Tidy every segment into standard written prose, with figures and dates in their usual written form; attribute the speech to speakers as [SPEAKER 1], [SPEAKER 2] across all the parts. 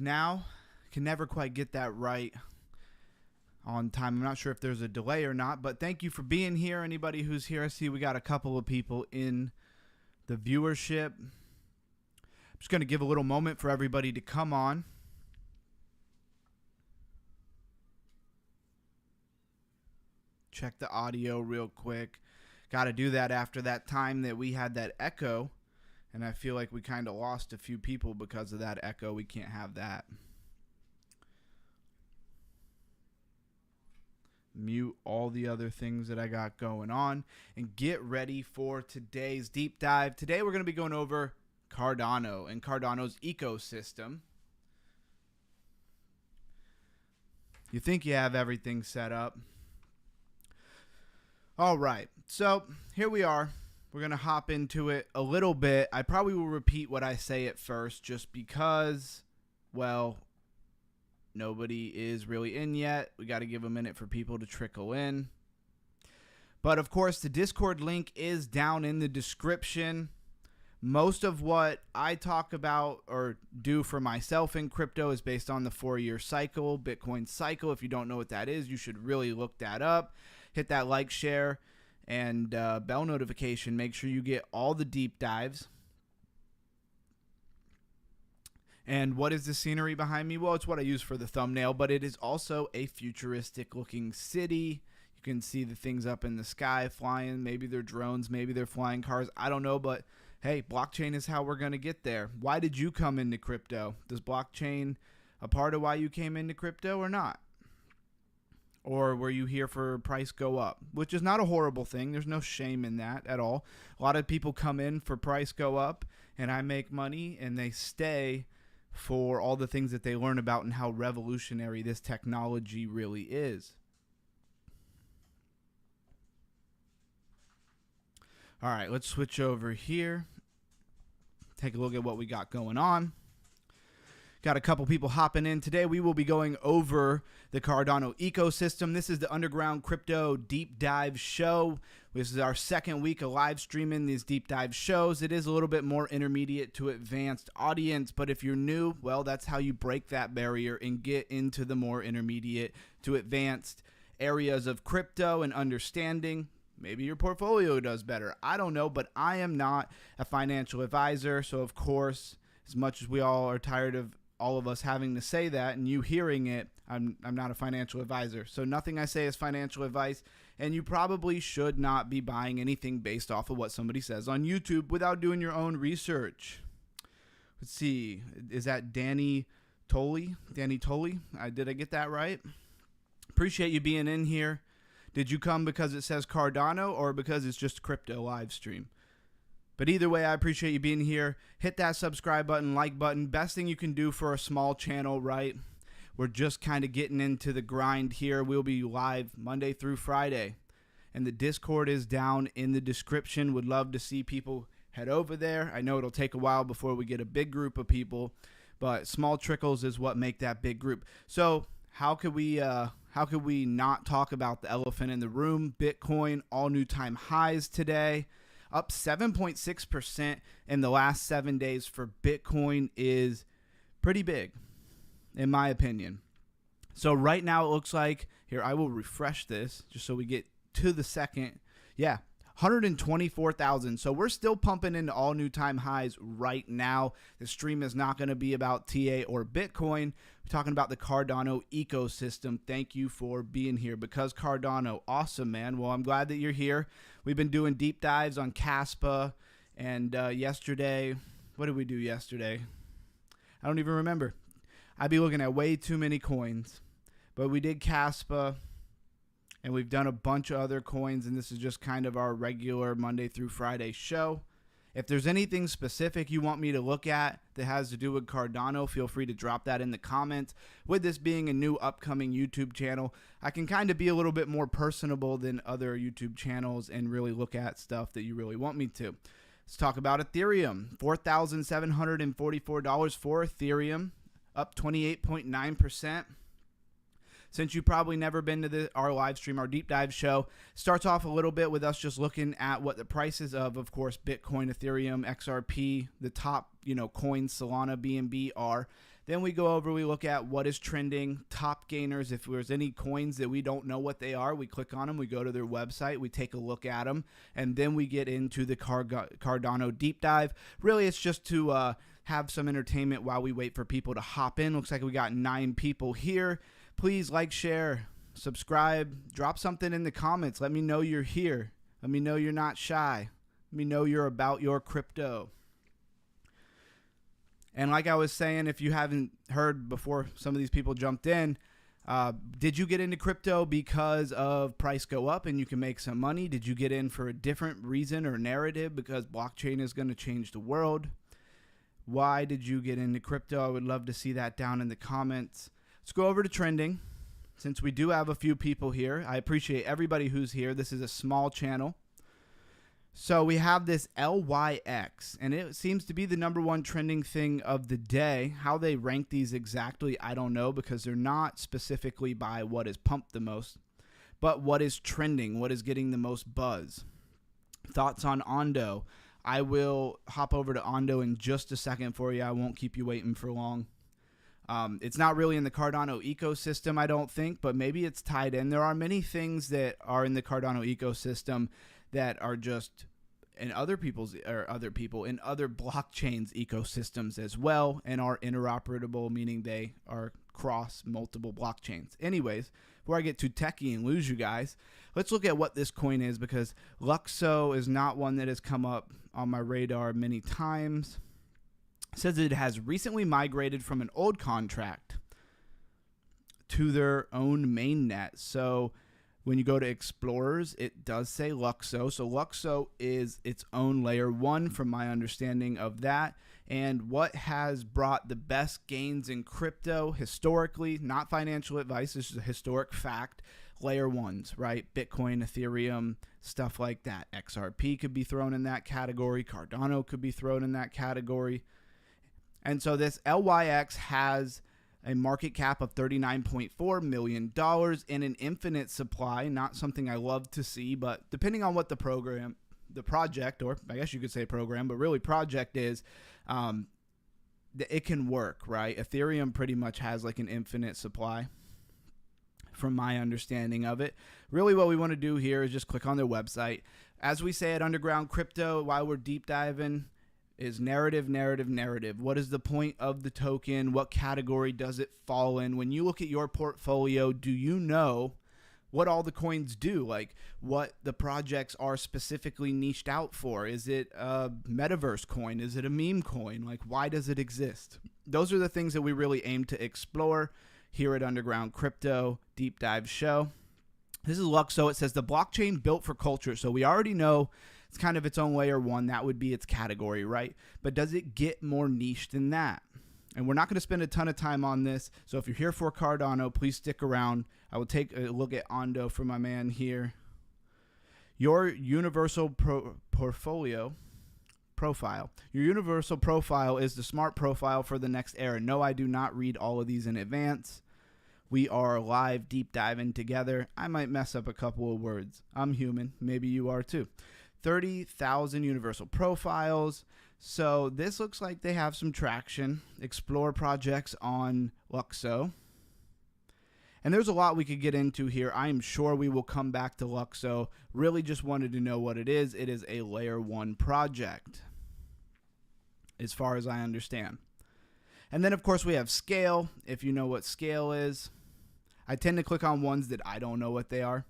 [SPEAKER 1] now. Can never quite get that right on time. I'm not sure if there's a delay or not, but thank you for being here. Anybody who's here, I see we got a couple of people in the viewership. I'm just going to give a little moment for everybody to come on. Check the audio real quick. Got to do that after that time that we had that echo, and I feel like we kind of lost a few people because of that echo. We can't have that. Mute all the other things that I got going on and get ready for today's deep dive. Today we're going to be going over Cardano and Cardano's ecosystem. You think you have everything set up. All right, so here we are. We're going to hop into it a little bit. I probably will repeat what I say at first just because, well, nobody is really in yet. We got to give a minute for people to trickle in. But of course, the Discord link is down in the description. Most of what I talk about or do for myself in crypto is based on the 4-year cycle, Bitcoin cycle. If you don't know what that is, you should really look that up. Hit that like, share, and bell notification. Make sure you get all the deep dives. And what is the scenery behind me? Well, it's what I use for the thumbnail, but it is also a futuristic looking city. You can see the things up in the sky flying. Maybe they're drones, maybe they're flying cars. I don't know, but hey, blockchain is how we're going to get there. Why did you come into crypto? Does blockchain a part of why you came into crypto or not? Or were you here for price go up? Which is not a horrible thing. There's no shame in that at all. A lot of people come in for price go up, and I make money, and they stay for all the things that they learn about and how revolutionary this technology really is. All right, let's switch over here. Take a look at what we got going on. Got a couple people hopping in today. We will be going over the Cardano ecosystem. This is the Underground Crypto Deep Dive Show. This is our second week of live streaming these deep dive shows. It is a little bit more intermediate to advanced audience, but if you're new, well, that's how you break that barrier and get into the more intermediate to advanced areas of crypto and understanding. Maybe your portfolio does better. I don't know, but I am not a financial advisor, so of course, as much as we all are tired of all of us having to say that and you hearing it, I'm not a financial advisor. So nothing I say is financial advice, and you probably should not be buying anything based off of what somebody says on YouTube without doing your own research. Let's see. Is that Danny Tolley? Danny Tolley? Did I get that right? Appreciate you being in here. Did you come because it says Cardano or because it's just crypto live stream? But either way, I appreciate you being here. Hit that subscribe button, like button. Best thing you can do for a small channel, right? We're just kind of getting into the grind here. We'll be live Monday through Friday. And the Discord is down in the description. Would love to see people head over there. I know it'll take a while before we get a big group of people, but small trickles is what make that big group. So how could we not talk about the elephant in the room? Bitcoin, all new time highs today. Up 7.6% in the last 7 days for Bitcoin is pretty big, in my opinion. So right now it looks like, here, I will refresh this just so we get to the second. Yeah, 124,000. So we're still pumping into all new time highs right now. The stream is not going to be about TA or Bitcoin. We're talking about the Cardano ecosystem. Thank you for being here. Because Cardano, awesome, man. Well, I'm glad that you're here. We've been doing deep dives on Caspa, and yesterday, what did we do yesterday? I don't even remember. I'd be looking at way too many coins, but we did Caspa, and we've done a bunch of other coins, and this is just kind of our regular Monday through Friday show. If there's anything specific you want me to look at that has to do with Cardano, feel free to drop that in the comments. With this being a new upcoming YouTube channel, I can kind of be a little bit more personable than other YouTube channels and really look at stuff that you really want me to. Let's talk about Ethereum. $4,744 for Ethereum, up 28.9%. Since you've probably never been to our live stream, our deep dive show starts off a little bit with us just looking at what the prices of course, Bitcoin, Ethereum, XRP, the top, coins, Solana, BNB are. Then we go over, we look at what is trending, top gainers. If there's any coins that we don't know what they are, we click on them, we go to their website, we take a look at them, and then we get into the Cardano deep dive. Really, it's just to have some entertainment while we wait for people to hop in. Looks like we got 9 people here. Please like, share, subscribe, drop something in the comments. Let me know you're here. Let me know you're not shy. Let me know you're about your crypto. And like I was saying, if you haven't heard before some of these people jumped in, did you get into crypto because of price go up and you can make some money? Did you get in for a different reason or narrative because blockchain is going to change the world? Why did you get into crypto? I would love to see that down in the comments. Let's go over to trending. Since we do have a few people here, I appreciate everybody who's here. This is a small channel. So we have this LYX, and it seems to be the #1 trending thing of the day. How they rank these exactly, I don't know, because they're not specifically by what is pumped the most, but what is trending, what is getting the most buzz. Thoughts on Ondo? I will hop over to Ondo in just a second for you. I won't keep you waiting for long. It's not really in the Cardano ecosystem, I don't think, but maybe it's tied in. There are many things that are in the Cardano ecosystem that are just in other people's or other people in other blockchains ecosystems as well, and are interoperable, meaning they are cross multiple blockchains. Anyways, before I get too techie and lose you guys, let's look at what this coin is, because Luxo is not one that has come up on my radar many times. It says it has recently migrated from an old contract to their own mainnet. So when you go to Explorers, it does say Luxo. So Luxo is its own layer 1 from my understanding of that. And what has brought the best gains in crypto historically, not financial advice, this is a historic fact, layer 1s, right? Bitcoin, Ethereum, stuff like that. XRP could be thrown in that category. Cardano could be thrown in that category. And so this LYX has a market cap of $39.4 million in an infinite supply. Not something I love to see, but depending on what the project, or I guess you could say program, but really project is, it can work, right? Ethereum pretty much has like an infinite supply from my understanding of it. Really what we want to do here is just click on their website. As we say at Underground Crypto, while we're deep diving, is narrative, narrative, narrative. What is the point of the token? What category does it fall in? When you look at your portfolio, do you know what all the coins do? Like what the projects are specifically niched out for? Is it a metaverse coin? Is it a meme coin? Like why does it exist? Those are the things that we really aim to explore here at Underground Crypto Deep Dive Show. This is Luxo. It says the blockchain built for culture. So we already know it's kind of its own layer 1. That would be its category, right? But does it get more niche than that? And we're not going to spend a ton of time on this. So if you're here for Cardano, please stick around. I will take a look at Ondo for my man here. Your universal profile. Your universal profile is the smart profile for the next era. No, I do not read all of these in advance. We are live deep diving together. I might mess up a couple of words. I'm human. Maybe you are too. 30,000 universal profiles. So this looks like they have some traction. Explore projects on Luxo. And there's a lot we could get into here. I am sure we will come back to Luxo. Really just wanted to know what it is. It is a layer 1 project, as far as I understand. And then, of course, we have Scale, if you know what Scale is. I tend to click on ones that I don't know what they are.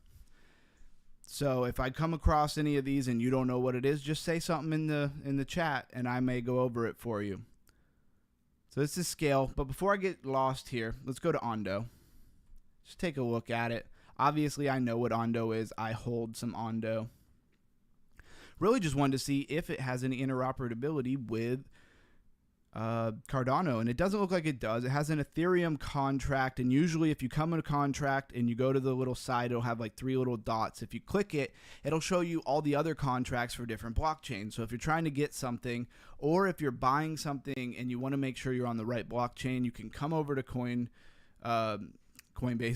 [SPEAKER 1] So if I come across any of these and you don't know what it is, just say something in the chat and I may go over it for you. So this is Scale. But before I get lost here, let's go to Ondo. Just take a look at it. Obviously, I know what Ondo is. I hold some Ondo. Really just wanted to see if it has any interoperability with Cardano, and it doesn't look like it does. It has an Ethereum contract, and usually if you come in a contract and you go to the little side, it'll have like 3 little dots. If you click it, it'll show you all the other contracts for different blockchains. So if you're trying to get something, or if you're buying something and you want to make sure you're on the right blockchain, you can come over to Coinbase.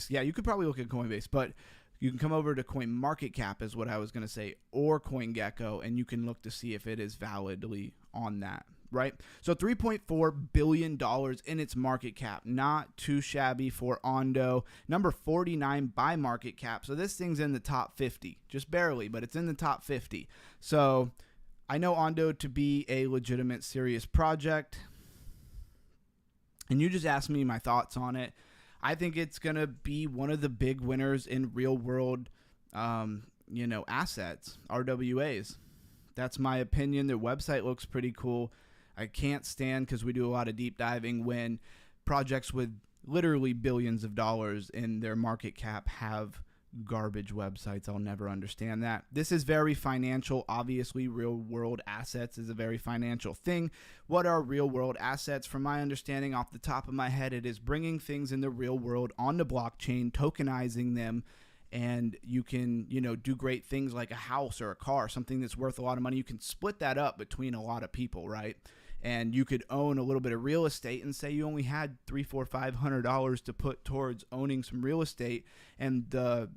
[SPEAKER 1] Yeah, you could probably look at Coinbase, but you can come over to CoinMarketCap is what I was going to say, or CoinGecko, and you can look to see if it is validly on that right? So $3.4 billion in its market cap. Not too shabby for Ondo. Number 49 by market cap. So this thing's in the top 50. Just barely, but it's in the top 50. So I know Ondo to be a legitimate, serious project. And you just asked me my thoughts on it. I think it's going to be one of the big winners in real world, assets, RWAs. That's my opinion. Their website looks pretty cool. I can't stand, because we do a lot of deep diving, when projects with literally billions of dollars in their market cap have garbage websites. I'll never understand that. This is very financial. Obviously, real world assets is a very financial thing. What are real world assets? From my understanding, off the top of my head, it is bringing things in the real world on the blockchain, tokenizing them, and you can, do great things like a house or a car, something that's worth a lot of money. You can split that up between a lot of people, right? And you could own a little bit of real estate, and say you only had $300, $400, $500 to put towards owning some real estate, and the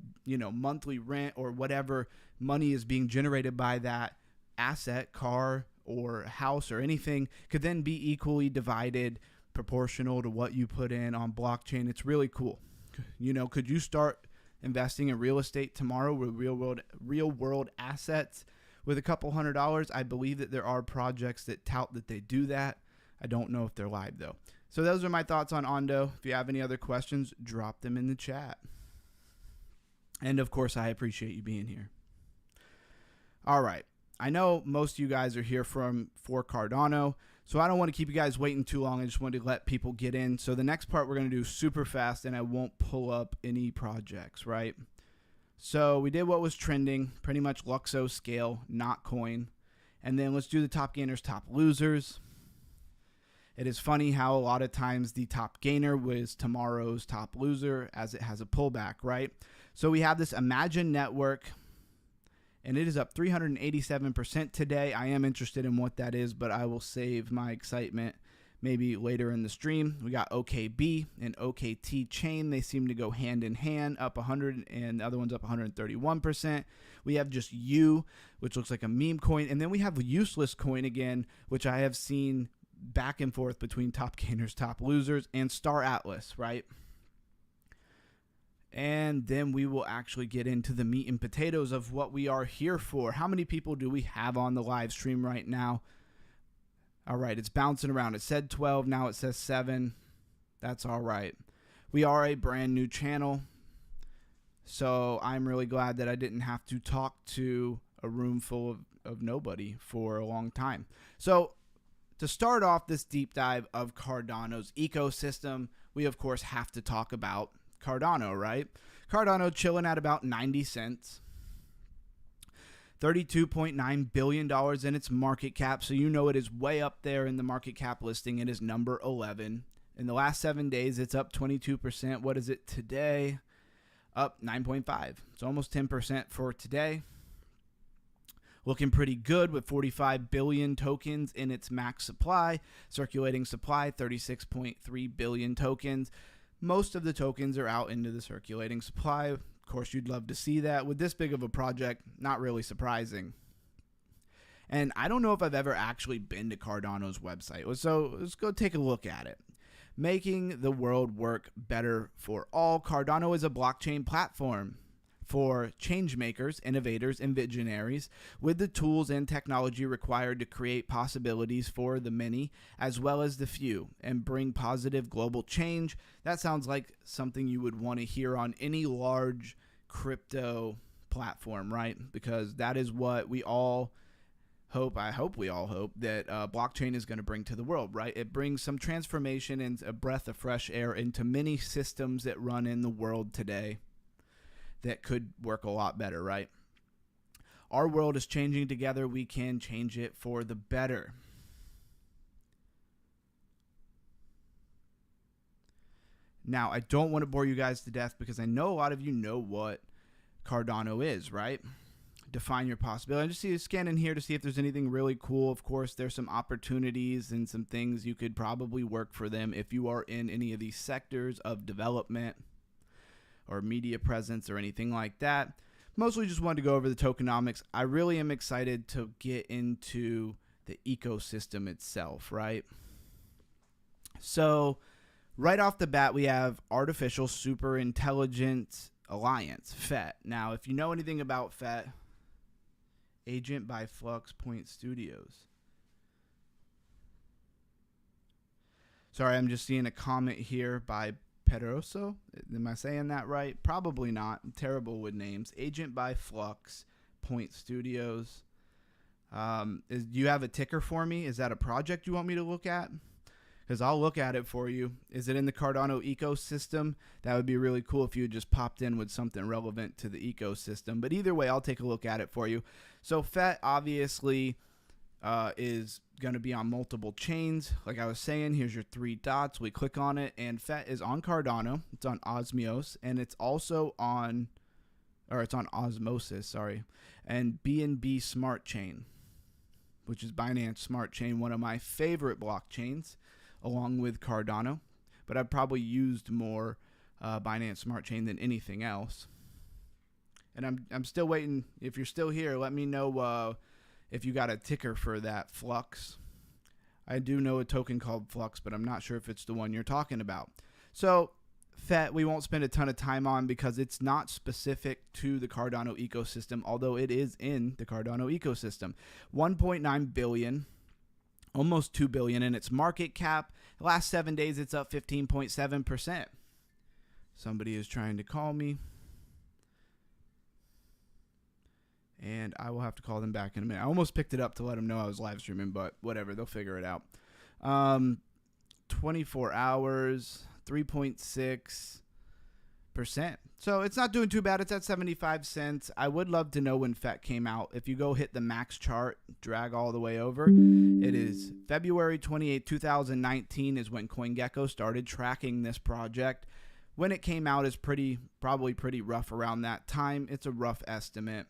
[SPEAKER 1] monthly rent or whatever money is being generated by that asset, car or house or anything, could then be equally divided, proportional to what you put in on blockchain. It's really cool. Could you start investing in real estate tomorrow with real world assets with a couple $100? I believe that there are projects that tout that they do that. I don't know if they're live though. So those are my thoughts on Ondo. If you have any other questions, drop them in the chat. And of course, I appreciate you being here. All right. I know most of you guys are here for Cardano, so I don't want to keep you guys waiting too long. I just wanted to let people get in. So the next part we're going to do super fast, and I won't pull up any projects, right? So we did what was trending, pretty much Luxo, Scale, not coin. And then let's do the top gainers, top losers. It is funny how a lot of times the top gainer was tomorrow's top loser, as it has a pullback, right? So we have this Imagine Network, and it is up 387% today. I am interested in what that is, but I will save my excitement maybe later in the stream. We got OKB and OKT chain. They seem to go hand in hand, up 100, and the other one's up 131%. We have just U, which looks like a meme coin. And then we have Useless Coin again, which I have seen back and forth between top gainers, top losers, and Star Atlas, right? And then we will actually get into the meat and potatoes of what we are here for. How many people do we have on the live stream right now? All right, it's bouncing around. It said 12, now it says 7. That's all right. We are a brand new channel, so I'm really glad that I didn't have to talk to a room full of nobody for a long time. So to start off this deep dive of Cardano's ecosystem, we of course have to talk about Cardano, right? Cardano chilling at about 90 cents. $32.9 billion in its market cap, so it is way up there in the market cap listing. It is number 11. In the last 7 days, it's up 22%. What is it today? Up 9.5. It's almost 10% for today. Looking pretty good with 45 billion tokens in its max supply. Circulating supply, 36.3 billion tokens. Most of the tokens are out into the circulating supply. Of course, you'd love to see that. With this big of a project, not really surprising. And I don't know if I've ever actually been to Cardano's website. So let's go take a look at it. Making the world work better for all. Cardano is a blockchain platform for change makers, innovators, and visionaries with the tools and technology required to create possibilities for the many as well as the few and bring positive global change. That sounds like something you would want to hear on any large crypto platform, right? Because that is what we all hope. I hope we all hope that blockchain is going to bring to the world, right? It brings some transformation and a breath of fresh air into many systems that run in the world today that could work a lot better, right? Our world is changing together. We can change it for the better. Now, I don't want to bore you guys to death because I know a lot of you know what Cardano is, right? Define your possibility. I just scan in here to see if there's anything really cool. Of course, there's some opportunities and some things you could probably work for them if you are in any of these sectors of development or media presence or anything like that. Mostly just wanted to go over the tokenomics. I really am excited to get into the ecosystem itself, right? So right off the bat, we have Artificial Super Intelligence Alliance, FET. Now, if you know anything about FET, Agent by Flux Point Studios. Sorry, I'm just seeing a comment here by Pedroso. Am I saying that right? Probably not. I'm terrible with names. Agent by Flux Point Studios. Do you have a ticker for me? Is that a project you want me to look at? Because I'll look at it for you. Is it in the Cardano ecosystem? That would be really cool if you had just popped in with something relevant to the ecosystem. But either way, I'll take a look at it for you. So FET obviously is going to be on multiple chains. Like I was saying, here's your 3 dots. We click on it, and FET is on Cardano. It's on Osmios, and it's also on, or it's on Osmosis, sorry, and BNB Smart Chain, which is Binance Smart Chain, one of my favorite blockchains, along with Cardano. But I've probably used more Binance Smart Chain than anything else. And I'm still waiting. If you're still here, let me know if you got a ticker for that Flux. I do know a token called Flux, but I'm not sure if it's the one you're talking about. So FET, we won't spend a ton of time on because it's not specific to the Cardano ecosystem, although it is in the Cardano ecosystem. 1.9 billion, almost 2 billion in its market cap. The last 7 days, it's up 15.7%. Somebody is trying to call me, and I will have to call them back in a minute. I almost picked it up to let them know I was live streaming, but whatever, they'll figure it out. 24 hours, 3.6%. So it's not doing too bad. It's at 75 cents. I would love to know when FET came out. If you go hit the max chart, drag all the way over, it is February 28, 2019 is when CoinGecko started tracking this project. When it came out is probably pretty rough around that time. It's a rough estimate,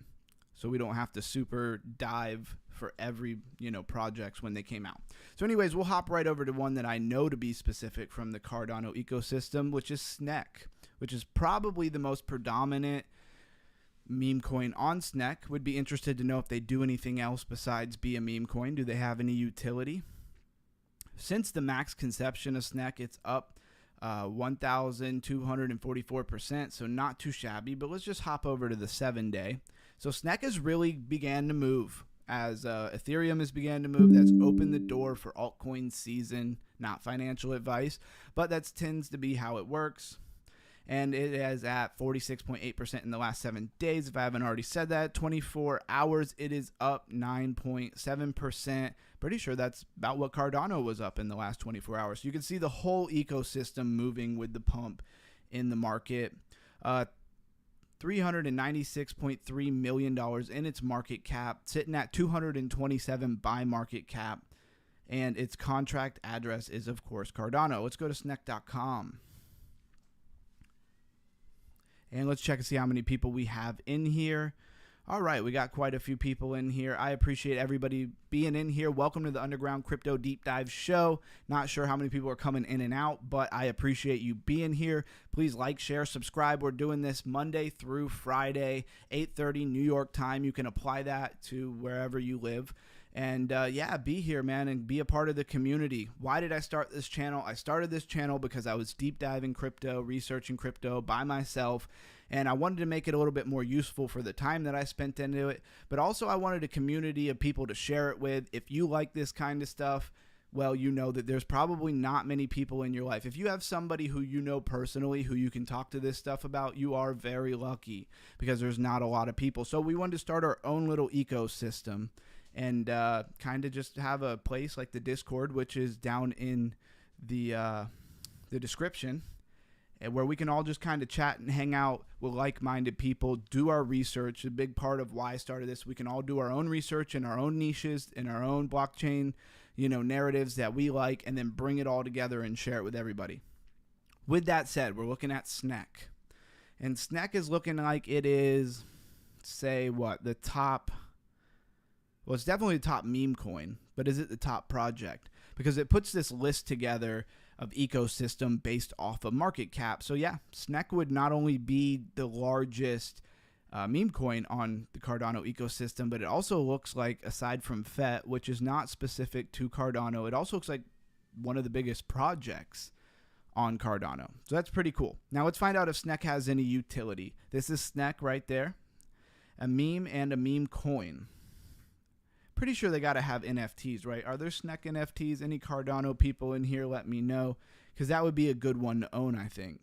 [SPEAKER 1] so we don't have to super dive for every, projects when they came out. So anyways, we'll hop right over to one that I know to be specific from the Cardano ecosystem, which is SNEC, which is probably the most predominant meme coin on SNEC. Would be interested to know if they do anything else besides be a meme coin. Do they have any utility? Since the max conception of SNEC, it's up 1,244%, so not too shabby, but let's just hop over to the 7-day. So SNEC has really began to move as Ethereum has began to move. That's opened the door for altcoin season, not financial advice, but that tends to be how it works. And it is at 46.8% in the last 7 days. If I haven't already said that, 24 hours, it is up 9.7%. Pretty sure that's about what Cardano was up in the last 24 hours. So you can see the whole ecosystem moving with the pump in the market. $396.3 million in its market cap, sitting at 227 by market cap. And its contract address is, of course, Cardano. Let's go to snec.com. And let's check and see how many people we have in here. All right, we got quite a few people in here. I appreciate everybody being in here. Welcome to the Underground Crypto Deep Dive Show. Not sure how many people are coming in and out, but I appreciate you being here. Please like, share, subscribe. We're doing this Monday through Friday, 8:30 New York time. You can apply that to wherever you live. And yeah, be here, man, and be a part of the community. Why did I start this channel? I started this channel because I was deep diving crypto, researching crypto by myself, and I wanted to make it a little bit more useful for the time that I spent into it. But also I wanted a community of people to share it with. If you like this kind of stuff, well, you know that there's probably not many people in your life. If you have somebody who you know personally who you can talk to this stuff about, you are very lucky because there's not a lot of people. So we wanted to start our own little ecosystem and kind of just have a place like the Discord, which is down in the description, and where we can all just kind of chat and hang out with like-minded people, do our research. A big part of why I started this, we can all do our own research in our own niches, in our own blockchain, narratives that we like, and then bring it all together and share it with everybody. With that said, we're looking at SNEC. And SNEC is looking like it is, say, the top... Well, it's definitely the top meme coin, but is it the top project? Because it puts this list together of ecosystem based off of market cap. So yeah, SNEC would not only be the largest meme coin on the Cardano ecosystem, but it also looks like, aside from FET, which is not specific to Cardano, it also looks like one of the biggest projects on Cardano. So that's pretty cool. Now let's find out if SNEC has any utility. This is SNEC right there, a meme and a meme coin. Pretty sure they got to have NFTs, right? Are there SNEC NFTs? Any Cardano people in here, let me know, because that would be a good one to own, I think.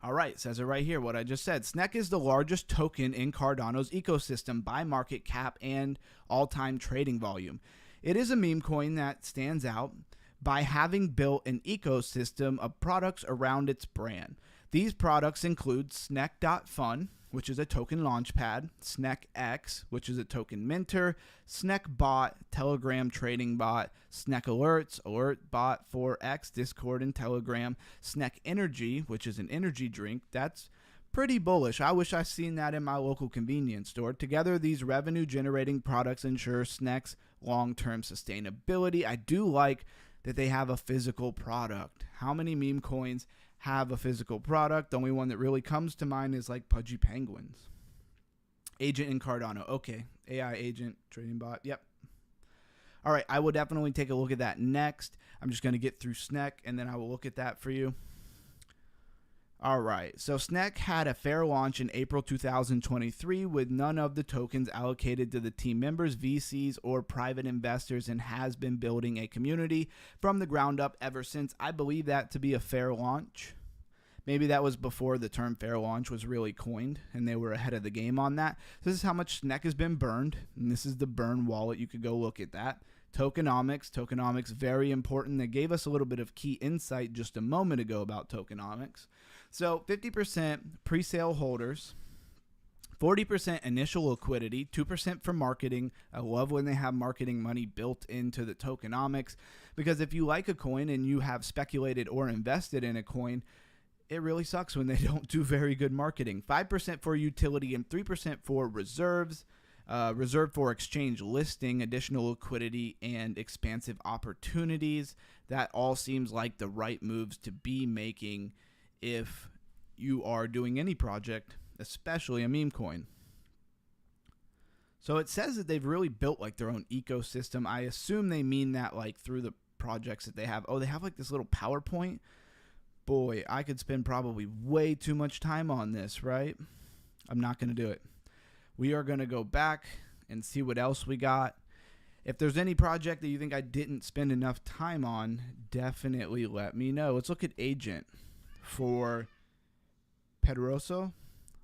[SPEAKER 1] All right, says it right here, what I just said. SNEC is the largest token in Cardano's ecosystem by market cap and all-time trading volume. It is a meme coin that stands out by having built an ecosystem of products around its brand. These products include SNEC.fun, which is a token launchpad, SNECX, which is a token minter, SNEC bot, Telegram trading bot, SNEC alerts, alert bot for X, Discord, and Telegram, SNEC energy, which is an energy drink. That's pretty bullish. I wish I seen that in my local convenience store. Together, these revenue-generating products ensure SNEC's long-term sustainability. I do like that they have a physical product. How many meme coins have a physical product? The only one that really comes to mind is like Pudgy Penguins. Agent in Cardano. Okay. AI agent, trading bot. Yep. All right. I will definitely take a look at that next. I'm just going to get through SNEC and then I will look at that for you. All right. So SNEC had a fair launch in April 2023 with none of the tokens allocated to the team members, VCs, or private investors, and has been building a community from the ground up ever since. I believe that to be a fair launch. Maybe that was before the term fair launch was really coined and they were ahead of the game on that. This is how much SNEC has been burned, and this is the burn wallet. You could go look at that. Tokenomics, very important. They gave us a little bit of key insight just a moment ago about tokenomics. So 50% pre-sale holders, 40% initial liquidity, 2% for marketing. I love when they have marketing money built into the tokenomics, because if you like a coin and you have speculated or invested in a coin, it really sucks when they don't do very good marketing. 5% for utility and 3% for reserves. Reserved for exchange listing, additional liquidity, and expansive opportunities. That all seems like the right moves to be making if you are doing any project, especially a meme coin. So it says that they've really built like their own ecosystem. I assume they mean that like through the projects that they have. Oh, they have like this little PowerPoint. Boy, I could spend probably way too much time on this, right? I'm not going to do it. We are going to go back and see what else we got. If there's any project that you think I didn't spend enough time on, definitely let me know. Let's look at agent for Pedroso.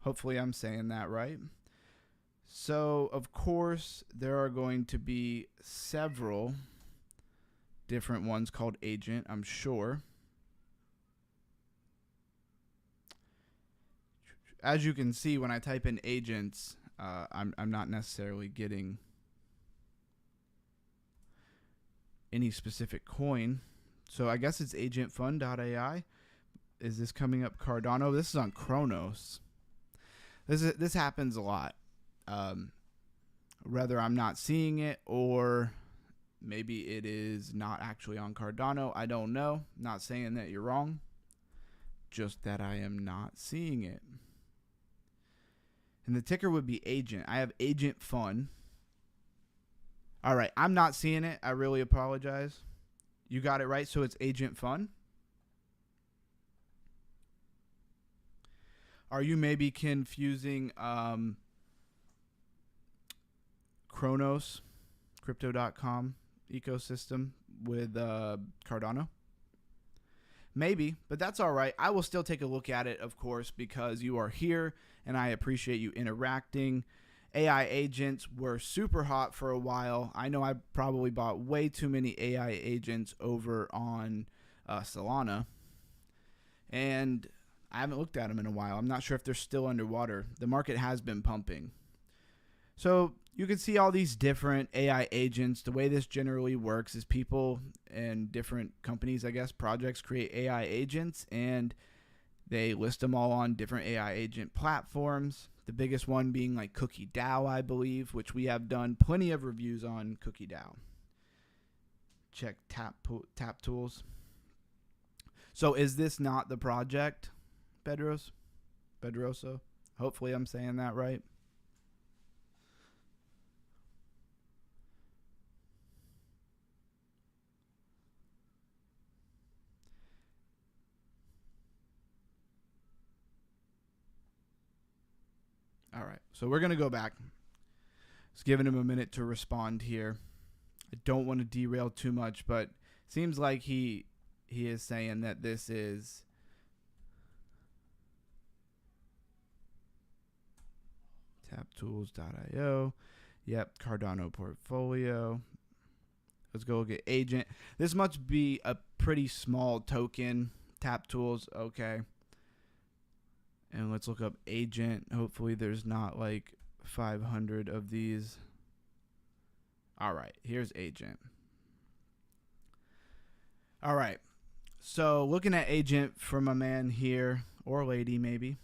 [SPEAKER 1] Hopefully I'm saying that right. So, of course, there are going to be several different ones called agent, I'm sure. As you can see, when I type in agents, I'm not necessarily getting any specific coin. So I guess it's agentfund.ai. Is this coming up Cardano? This is on Kronos. This happens a lot. Whether I'm not seeing it or maybe it is not actually on Cardano. I don't know. Not saying that you're wrong. Just that I am not seeing it. And the ticker would be agent. I have agent fun. All right. I'm not seeing it. I really apologize. You got it right. So it's agent fun. Are you maybe confusing Kronos, crypto.com ecosystem with Cardano? Maybe, but that's all right. I will still take a look at it, of course, because you are here and I appreciate you interacting. AI agents were super hot for a while. I know I probably bought way too many AI agents over on Solana, and I haven't looked at them in a while. I'm not sure if they're still underwater. The market has been pumping. So you can see all these different AI agents. The way this generally works is people and different companies, I guess, projects create AI agents, and they list them all on different AI agent platforms. The biggest one being like Cookie DAO, I believe, which we have done plenty of reviews on Cookie DAO. Check Tap Tools. So is this not the project, Pedroso? Hopefully I'm saying that right. All right, so we're going to go back. Just giving him a minute to respond here. I don't want to derail too much, but seems like he is saying that this is taptools.io. Yep, Cardano portfolio. Let's go look at agent. This must be a pretty small token. Tap tools, okay. And let's look up agent. Hopefully there's not like 500 of these. All right, here's agent. All right, so looking at agent from a man here, or lady maybe.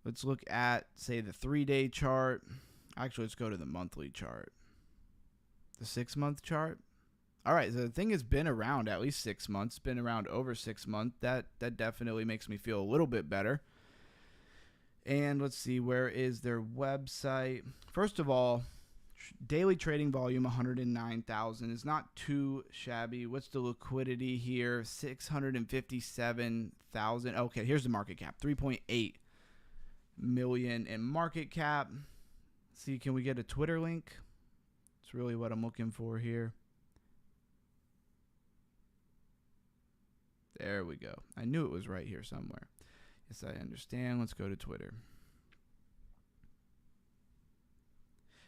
[SPEAKER 1] Let's look at, say, the 3-day chart. Actually, let's go to the monthly chart. The 6-month chart. All right, so the thing has been around at least 6 months. It's been around over 6 months. That definitely makes me feel a little bit better. And let's see, where is their website? First of all, daily trading volume 109,000 is not too shabby. What's the liquidity here? 657,000. Okay, here's the market cap. 3.8 million in market cap. See, can we get a Twitter link? That's really what I'm looking for here. There we go. I knew it was right here somewhere. Yes, I understand. Let's go to Twitter.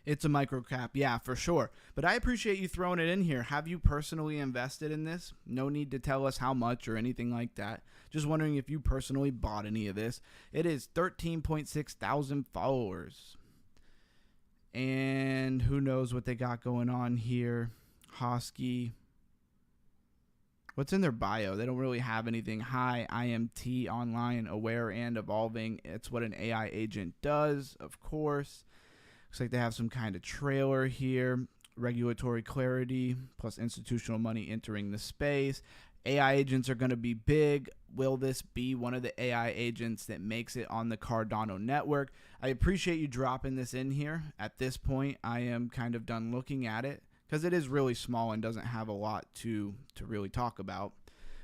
[SPEAKER 1] It's a micro cap. Yeah, for sure. But I appreciate you throwing it in here. Have you personally invested in this? No need to tell us how much or anything like that. Just wondering if you personally bought any of this. It is 13.6 thousand followers. And who knows what they got going on here. Hosky. What's in their bio? They don't really have anything. Hi, IMT, online, aware, and evolving. It's what an AI agent does, of course. Looks like they have some kind of trailer here. Regulatory clarity plus institutional money entering the space. AI agents are going to be big. Will this be one of the AI agents that makes it on the Cardano network? I appreciate you dropping this in here. At this point, I am kind of done looking at it because it is really small and doesn't have a lot to really talk about.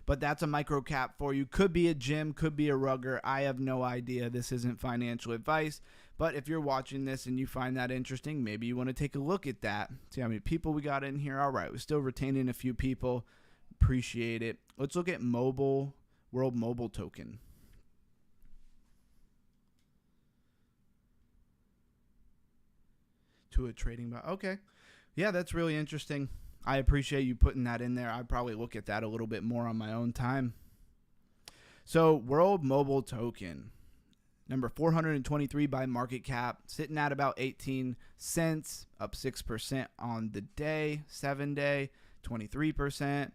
[SPEAKER 1] But that's a micro cap for you. Could be a gym, could be a rugger. I have no idea. This isn't financial advice. But if you're watching this and you find that interesting, maybe you want to take a look at that. See how many people we got in here. All right, we're still retaining a few people. Appreciate it. Let's look at mobile, World Mobile Token. To a trading bot. Okay. Yeah, that's really interesting. I appreciate you putting that in there. I'd probably look at that a little bit more on my own time. So, World Mobile Token. Number 423 by market cap, sitting at about 18 cents, up 6% on the day, 7-day, 23%,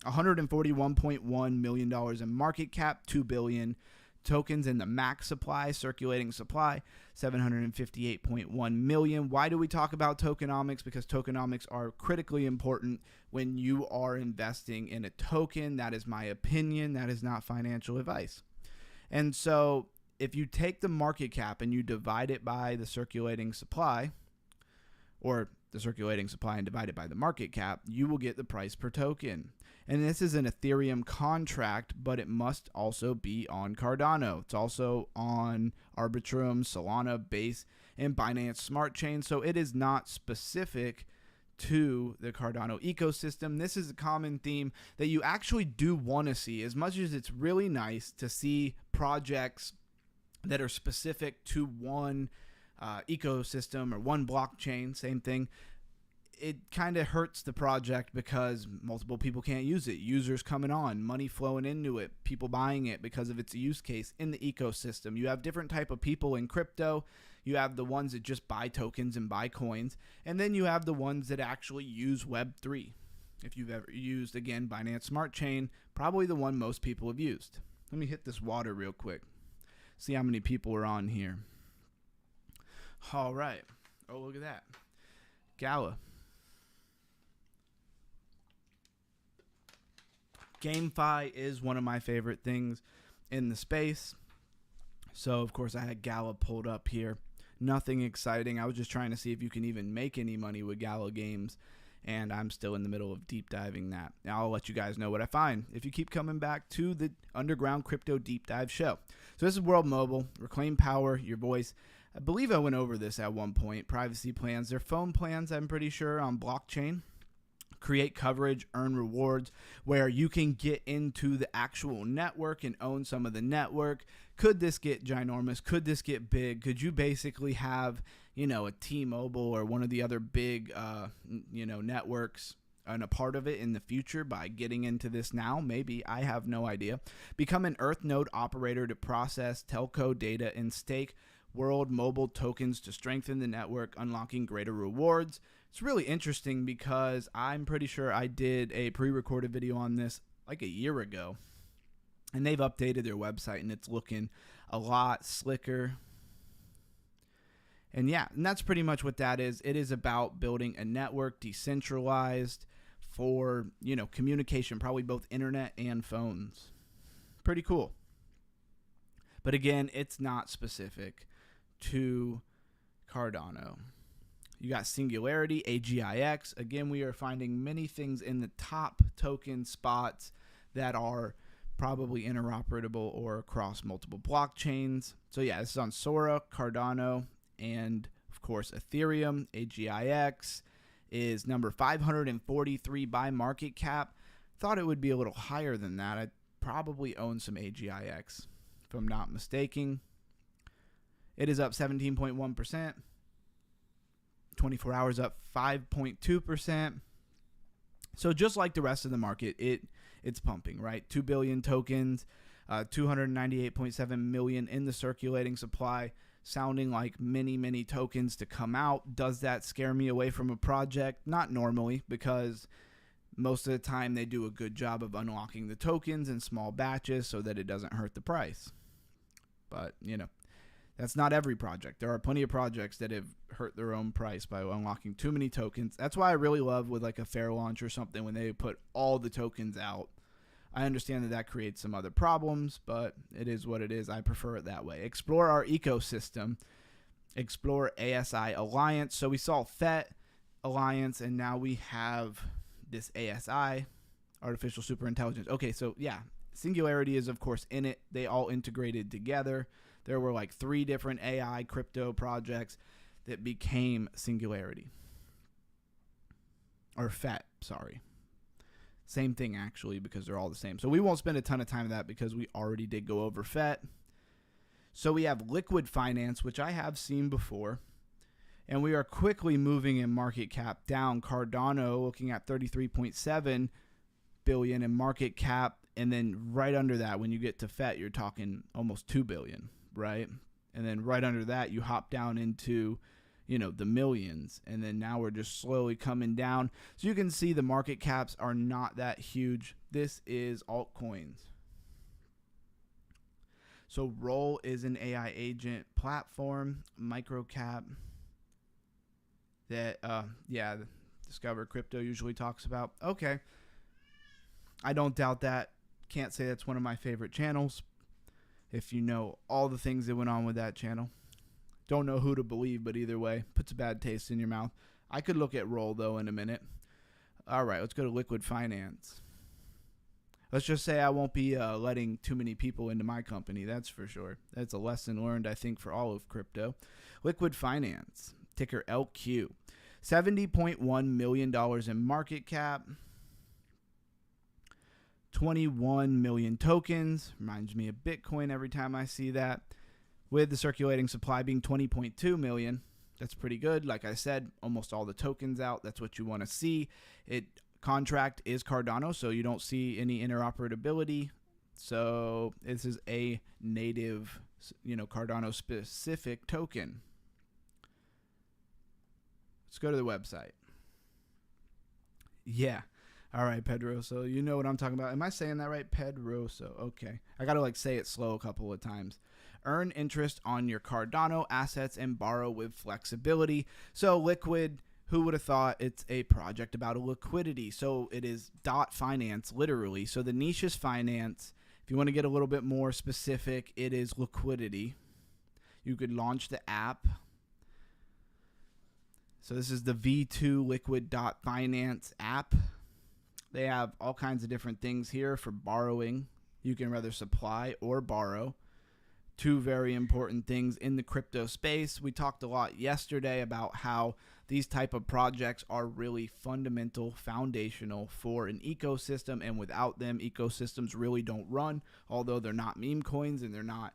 [SPEAKER 1] $141.1 million in market cap, 2 billion tokens in the max supply, circulating supply, 758.1 million. Why do we talk about tokenomics? Because tokenomics are critically important when you are investing in a token. That is my opinion. That is not financial advice. And so if you take the market cap and you divide it by the circulating supply, or the circulating supply and divide it by the market cap, you will get the price per token. And this is an Ethereum contract, but it must also be on Cardano. It's also on Arbitrum, Solana, Base, and Binance Smart Chain. So it is not specific to the Cardano ecosystem. This is a common theme that you actually do want to see. As much as it's really nice to see projects that are specific to one ecosystem or one blockchain, same thing, it kind of hurts the project because multiple people can't use it. Users coming on, money flowing into it, people buying it because of its use case in the ecosystem. You have different type of people in crypto. You have the ones that just buy tokens and buy coins, and then you have the ones that actually use Web3. If you've ever used, again, Binance Smart Chain, probably the one most people have used. Let me hit this water real quick. See how many people are on here. All right. Oh, look at that. Gala. GameFi is one of my favorite things in the space. So, of course, I had Gala pulled up here. Nothing exciting. I was just trying to see if you can even make any money with Gala games, and I'm still in the middle of deep diving that. Now, I'll let you guys know what I find if you keep coming back to the Underground Crypto Deep Dive show. So this is World Mobile. Reclaim power, your voice. I believe I went over this at one point. Privacy plans. They're phone plans, I'm pretty sure, on blockchain. Create coverage, earn rewards, where you can get into the actual network and own some of the network. Could this get ginormous? Could this get big? Could you basically have, a T-Mobile or one of the other big, networks and a part of it in the future by getting into this now? Maybe. I have no idea. Become an Earth node operator to process telco data and stake World Mobile tokens to strengthen the network, unlocking greater rewards. It's really interesting because I'm pretty sure I did a pre-recorded video on this like a year ago, and they've updated their website and it's looking a lot slicker. And yeah, and that's pretty much what that is. It is about building a network decentralized for, communication, probably both internet and phones. Pretty cool. But again, it's not specific to Cardano. You got Singularity, AGIX. Again, we are finding many things in the top token spots that are probably interoperable or across multiple blockchains. So yeah, this is on Sora, Cardano, and of course Ethereum. AGIX is number 543 by market cap. Thought it would be a little higher than that. I probably own some AGIX if I'm not mistaken. It is up 17.1%. 24 hours up 5.2%. So just like the rest of the market, it's pumping, right? 2 billion tokens, 298.7 million in the circulating supply, sounding like many tokens to come out. Does that scare me away from a project? Not normally, because most of the time they do a good job of unlocking the tokens in small batches so that it doesn't hurt the price. But, that's not every project. There are plenty of projects that have hurt their own price by unlocking too many tokens. That's why I really love with like a fair launch or something when they put all the tokens out. I understand that creates some other problems, but it is what it is. I prefer it that way. Explore our ecosystem. Explore ASI Alliance. So we saw FET Alliance, and now we have this ASI, Artificial Superintelligence. Okay, so yeah, Singularity is of course in it. They all integrated together. There were like 3 different AI crypto projects that became Singularity. Or FET, sorry. Same thing actually, because they're all the same. So we won't spend a ton of time on that because we already did go over FET. So we have Liquid Finance, which I have seen before. And we are quickly moving in market cap down. Cardano looking at 33.7 billion in market cap. And then right under that, when you get to FET, you're talking almost 2 billion. Right? And then right under that, you hop down into, the millions. And then now we're just slowly coming down. So you can see the market caps are not that huge. This is altcoins. So Roll is an AI agent platform, microcap that, Discover Crypto usually talks about. Okay. I don't doubt that. Can't say that's one of my favorite channels. If you know all the things that went on with that channel. Don't know who to believe, but either way, puts a bad taste in your mouth. I could look at Roll, though, in a minute. All right, let's go to Liquid Finance. Let's just say I won't be letting too many people into my company, that's for sure. That's a lesson learned, I think, for all of crypto. Liquid Finance, ticker LQ. $70.1 million in market cap. 21 million tokens. Reminds me of Bitcoin every time I see that. With the circulating supply being 20.2 million. That's pretty good. Like I said, almost all the tokens out. That's what you want to see. Contract is Cardano, so you don't see any interoperability. So this is a native, Cardano specific token. Let's go to the website. Yeah. All right, Pedroso. You know what I'm talking about. Am I saying that right? Pedroso. Okay. I got to say it slow a couple of times. Earn interest on your Cardano assets and borrow with flexibility. So Liquid, who would have thought it's a project about a liquidity? So it is .finance, literally. So the niche is finance. If you want to get a little bit more specific, it is liquidity. You could launch the app. So this is the V2 Liquid.finance app. They have all kinds of different things here for borrowing. You can rather supply or borrow. Two very important things in the crypto space. We talked a lot yesterday about how these type of projects are really fundamental, foundational for an ecosystem, and without them, ecosystems really don't run. Although they're not meme coins and they're not,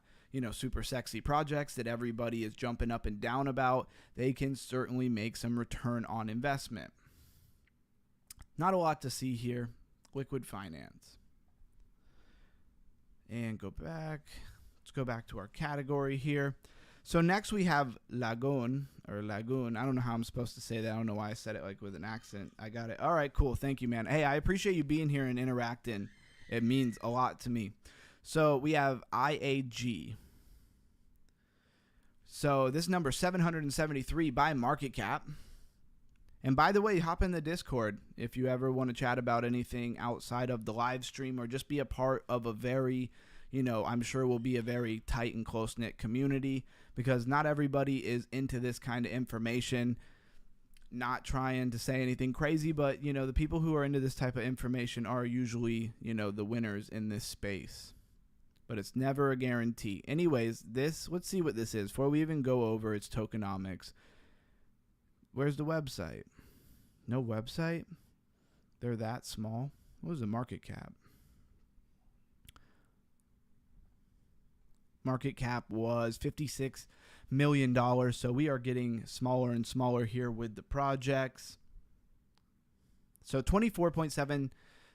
[SPEAKER 1] super sexy projects that everybody is jumping up and down about, they can certainly make some return on investment. Not a lot to see here. Liquid finance. And go back. Let's go back to our category here. So next we have Lagoon. I don't know how I'm supposed to say that. I don't know why I said it like with an accent. I got it. All right, cool. Thank you, man. Hey, I appreciate you being here and interacting. It means a lot to me. So we have IAG. So this number 773 by market cap. And by the way, hop in the Discord if you ever want to chat about anything outside of the live stream or just be a part of a very, I'm sure will be a very tight and close-knit community, because not everybody is into this kind of information. Not trying to say anything crazy, but, the people who are into this type of information are usually, the winners in this space. But it's never a guarantee. Anyways, let's see what this is before we even go over its tokenomics. Where's the website? No website? They're that small? What was the market cap? Market cap was $56 million. So we are getting smaller and smaller here with the projects. So 24.7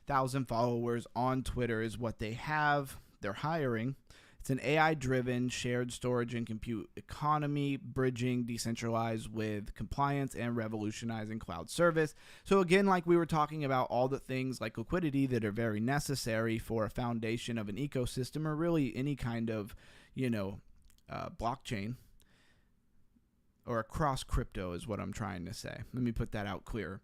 [SPEAKER 1] thousand followers on Twitter is what they have. They're hiring. It's an AI-driven shared storage and compute economy, bridging decentralized with compliance and revolutionizing cloud service. So again, like we were talking about, all the things like liquidity that are very necessary for a foundation of an ecosystem, or really any kind of, blockchain or across crypto is what I'm trying to say. Let me put that out clear.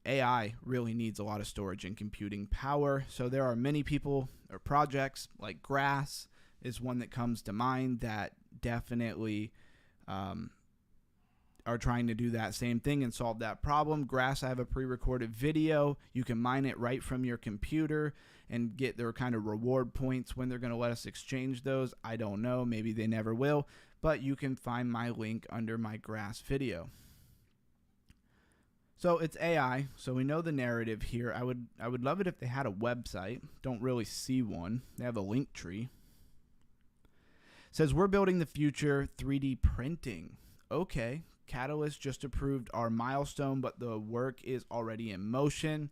[SPEAKER 1] AI really needs a lot of storage and computing power. So there are many people or projects like Grass is one that comes to mind that definitely are trying to do that same thing and solve that problem. Grass, I have a pre-recorded video. You can mine it right from your computer and get their kind of reward points. When they're going to let us exchange those, I don't know. Maybe they never will. But you can find my link under my Grass video. So it's AI, so we know the narrative here. I would love it if they had a website. Don't really see one. They have a link tree. It says, we're building the future 3D printing. Okay, Catalyst just approved our milestone, but the work is already in motion.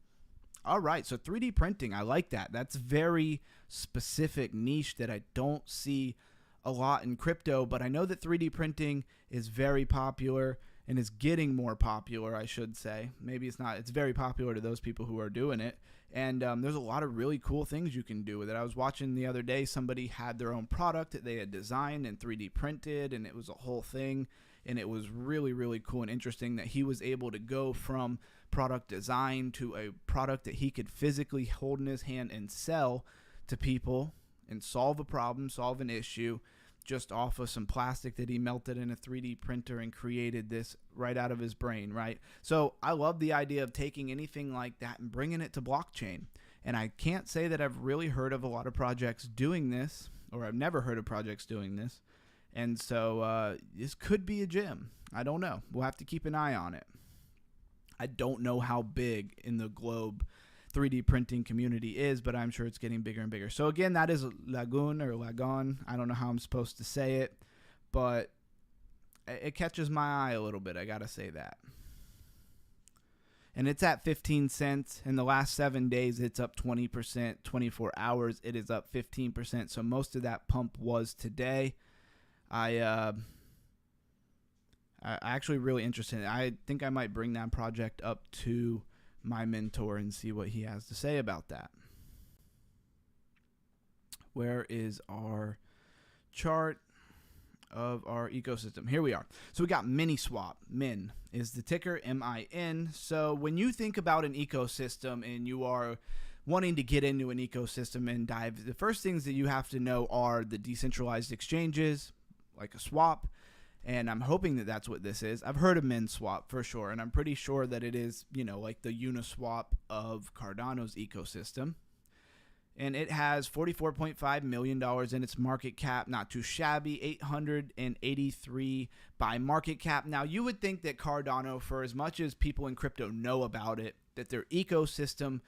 [SPEAKER 1] All right, so 3D printing, I like that. That's very specific niche that I don't see a lot in crypto, but I know that 3D printing is very popular and is getting more popular, I should say. Maybe it's not. It's very popular to those people who are doing it. And there's a lot of really cool things you can do with it. I was watching the other day, somebody had their own product that they had designed and 3D printed, and it was a whole thing. And it was really, really cool and interesting that he was able to go from product design to a product that he could physically hold in his hand and sell to people and solve a problem, solve an issue, just off of some plastic that he melted in a 3D printer and created this right out of his brain, right? So I love the idea of taking anything like that and bringing it to blockchain. And I can't say that I've really heard of a lot of projects doing this, or I've never heard of projects doing this. And so this could be a gem. I don't know. We'll have to keep an eye on it. I don't know how big in the globe 3D printing community is, but I'm sure it's getting bigger and bigger. So again, that is Lagoon or Lagon. I don't know how I'm supposed to say it, but it catches my eye a little bit. I got to say that. And it's at 15 cents. In the last 7 days, it's up 20%. 24 hours, it is up 15%. So most of that pump was today. I actually really interested. I think I might bring that project up to my mentor and see what he has to say about that. Where is our chart of our ecosystem? Here we are. So we got Miniswap. Min is the ticker, MIN. So when you think about an ecosystem and you are wanting to get into an ecosystem and dive, the first things that you have to know are the decentralized exchanges, like a swap. And I'm hoping that that's what this is. I've heard of Min Swap for sure, and I'm pretty sure that it is, like the Uniswap of Cardano's ecosystem. And it has $44.5 million in its market cap. Not too shabby. 883 by market cap. Now, you would think that Cardano, for as much as people in crypto know about it, that their ecosystem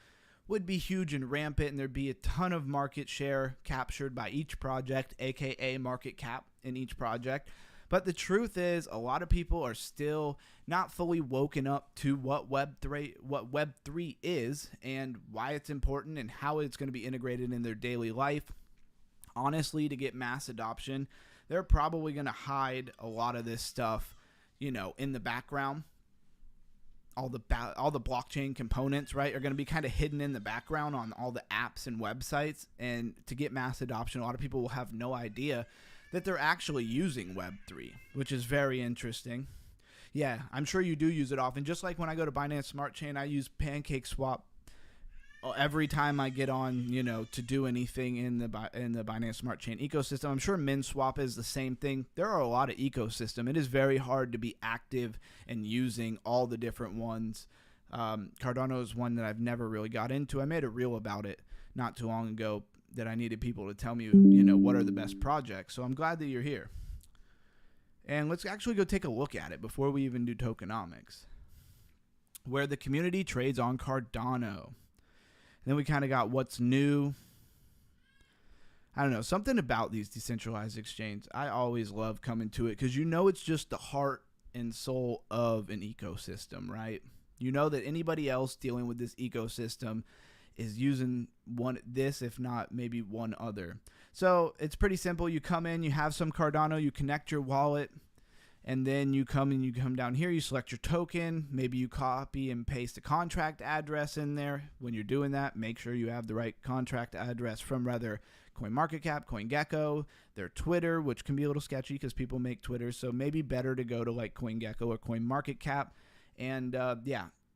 [SPEAKER 1] would be huge and rampant, and there'd be a ton of market share captured by each project, aka market cap in each project. But the truth is, a lot of people are still not fully woken up to what Web3 is and why it's important and how it's going to be integrated in their daily life. Honestly, to get mass adoption, they're probably going to hide a lot of this stuff, in the background. All the blockchain components, right, are going to be kind of hidden in the background on all the apps and websites. And to get mass adoption, a lot of people will have no idea that they're actually using Web3, which is very interesting. Yeah, I'm sure you do use it often. Just like when I go to Binance Smart Chain, I use PancakeSwap every time I get on, to do anything in the Binance Smart Chain ecosystem. I'm sure MinSwap is the same thing. There are a lot of ecosystem. It is very hard to be active and using all the different ones. Cardano is one that I've never really got into. I made a reel about it not too long ago, that I needed people to tell me, what are the best projects. So I'm glad that you're here. And let's actually go take a look at it before we even do tokenomics, where the community trades on Cardano. And then we kind of got what's new. I don't know, something about these decentralized exchanges. I always love coming to it because it's just the heart and soul of an ecosystem, right? That anybody else dealing with this ecosystem is using this, if not maybe one other. So it's pretty simple. You come in, you have some Cardano, you connect your wallet, and then you come down here, you select your token. Maybe you copy and paste a contract address in there. When you're doing that, make sure you have the right contract address from rather CoinMarketCap, CoinGecko, their Twitter, which can be a little sketchy because people make Twitter. So maybe better to go to like CoinGecko or CoinMarketCap and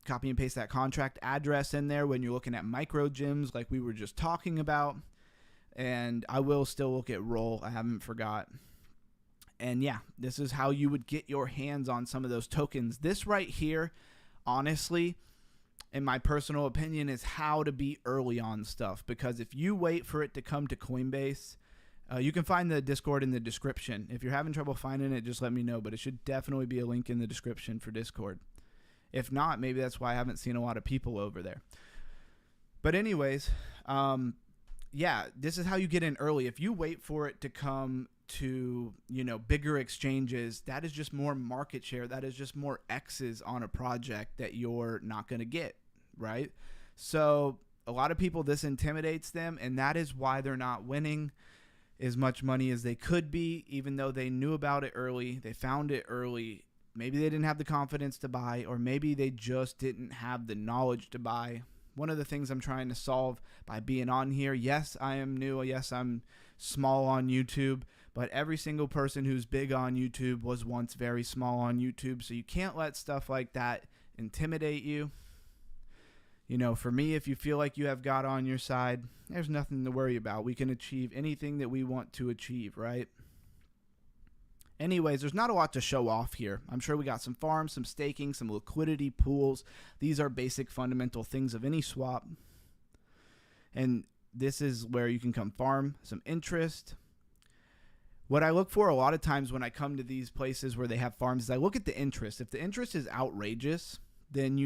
[SPEAKER 1] copy and paste that contract address in there when you're looking at micro gyms like we were just talking about. And I will still look at Roll. I haven't forgot. And yeah, this is how you would get your hands on some of those tokens. This right here, honestly, in my personal opinion, is how to be early on stuff. Because if you wait for it to come to Coinbase, you can find the Discord in the description. If you're having trouble finding it, just let me know. But it should definitely be a link in the description for Discord. If not, maybe that's why I haven't seen a lot of people over there. But anyways, this is how you get in early. If you wait for it to come to, bigger exchanges, that is just more market share. That is just more X's on a project that you're not going to get, right? So a lot of people, this intimidates them, and that is why they're not winning as much money as they could be, even though they knew about it early. They found it early. Maybe they didn't have the confidence to buy, or maybe they just didn't have the knowledge to buy. One of the things I'm trying to solve by being on here, yes, I am new. Yes, I'm small on YouTube, but every single person who's big on YouTube was once very small on YouTube. So you can't let stuff like that intimidate you. For me, if you feel like you have God on your side, there's nothing to worry about. We can achieve anything that we want to achieve, right? Anyways, there's not a lot to show off here. I'm sure we got some farms, some staking, some liquidity pools. These are basic fundamental things of any swap. And this is where you can come farm some interest. What I look for a lot of times when I come to these places where they have farms is I look at the interest. If the interest is outrageous, then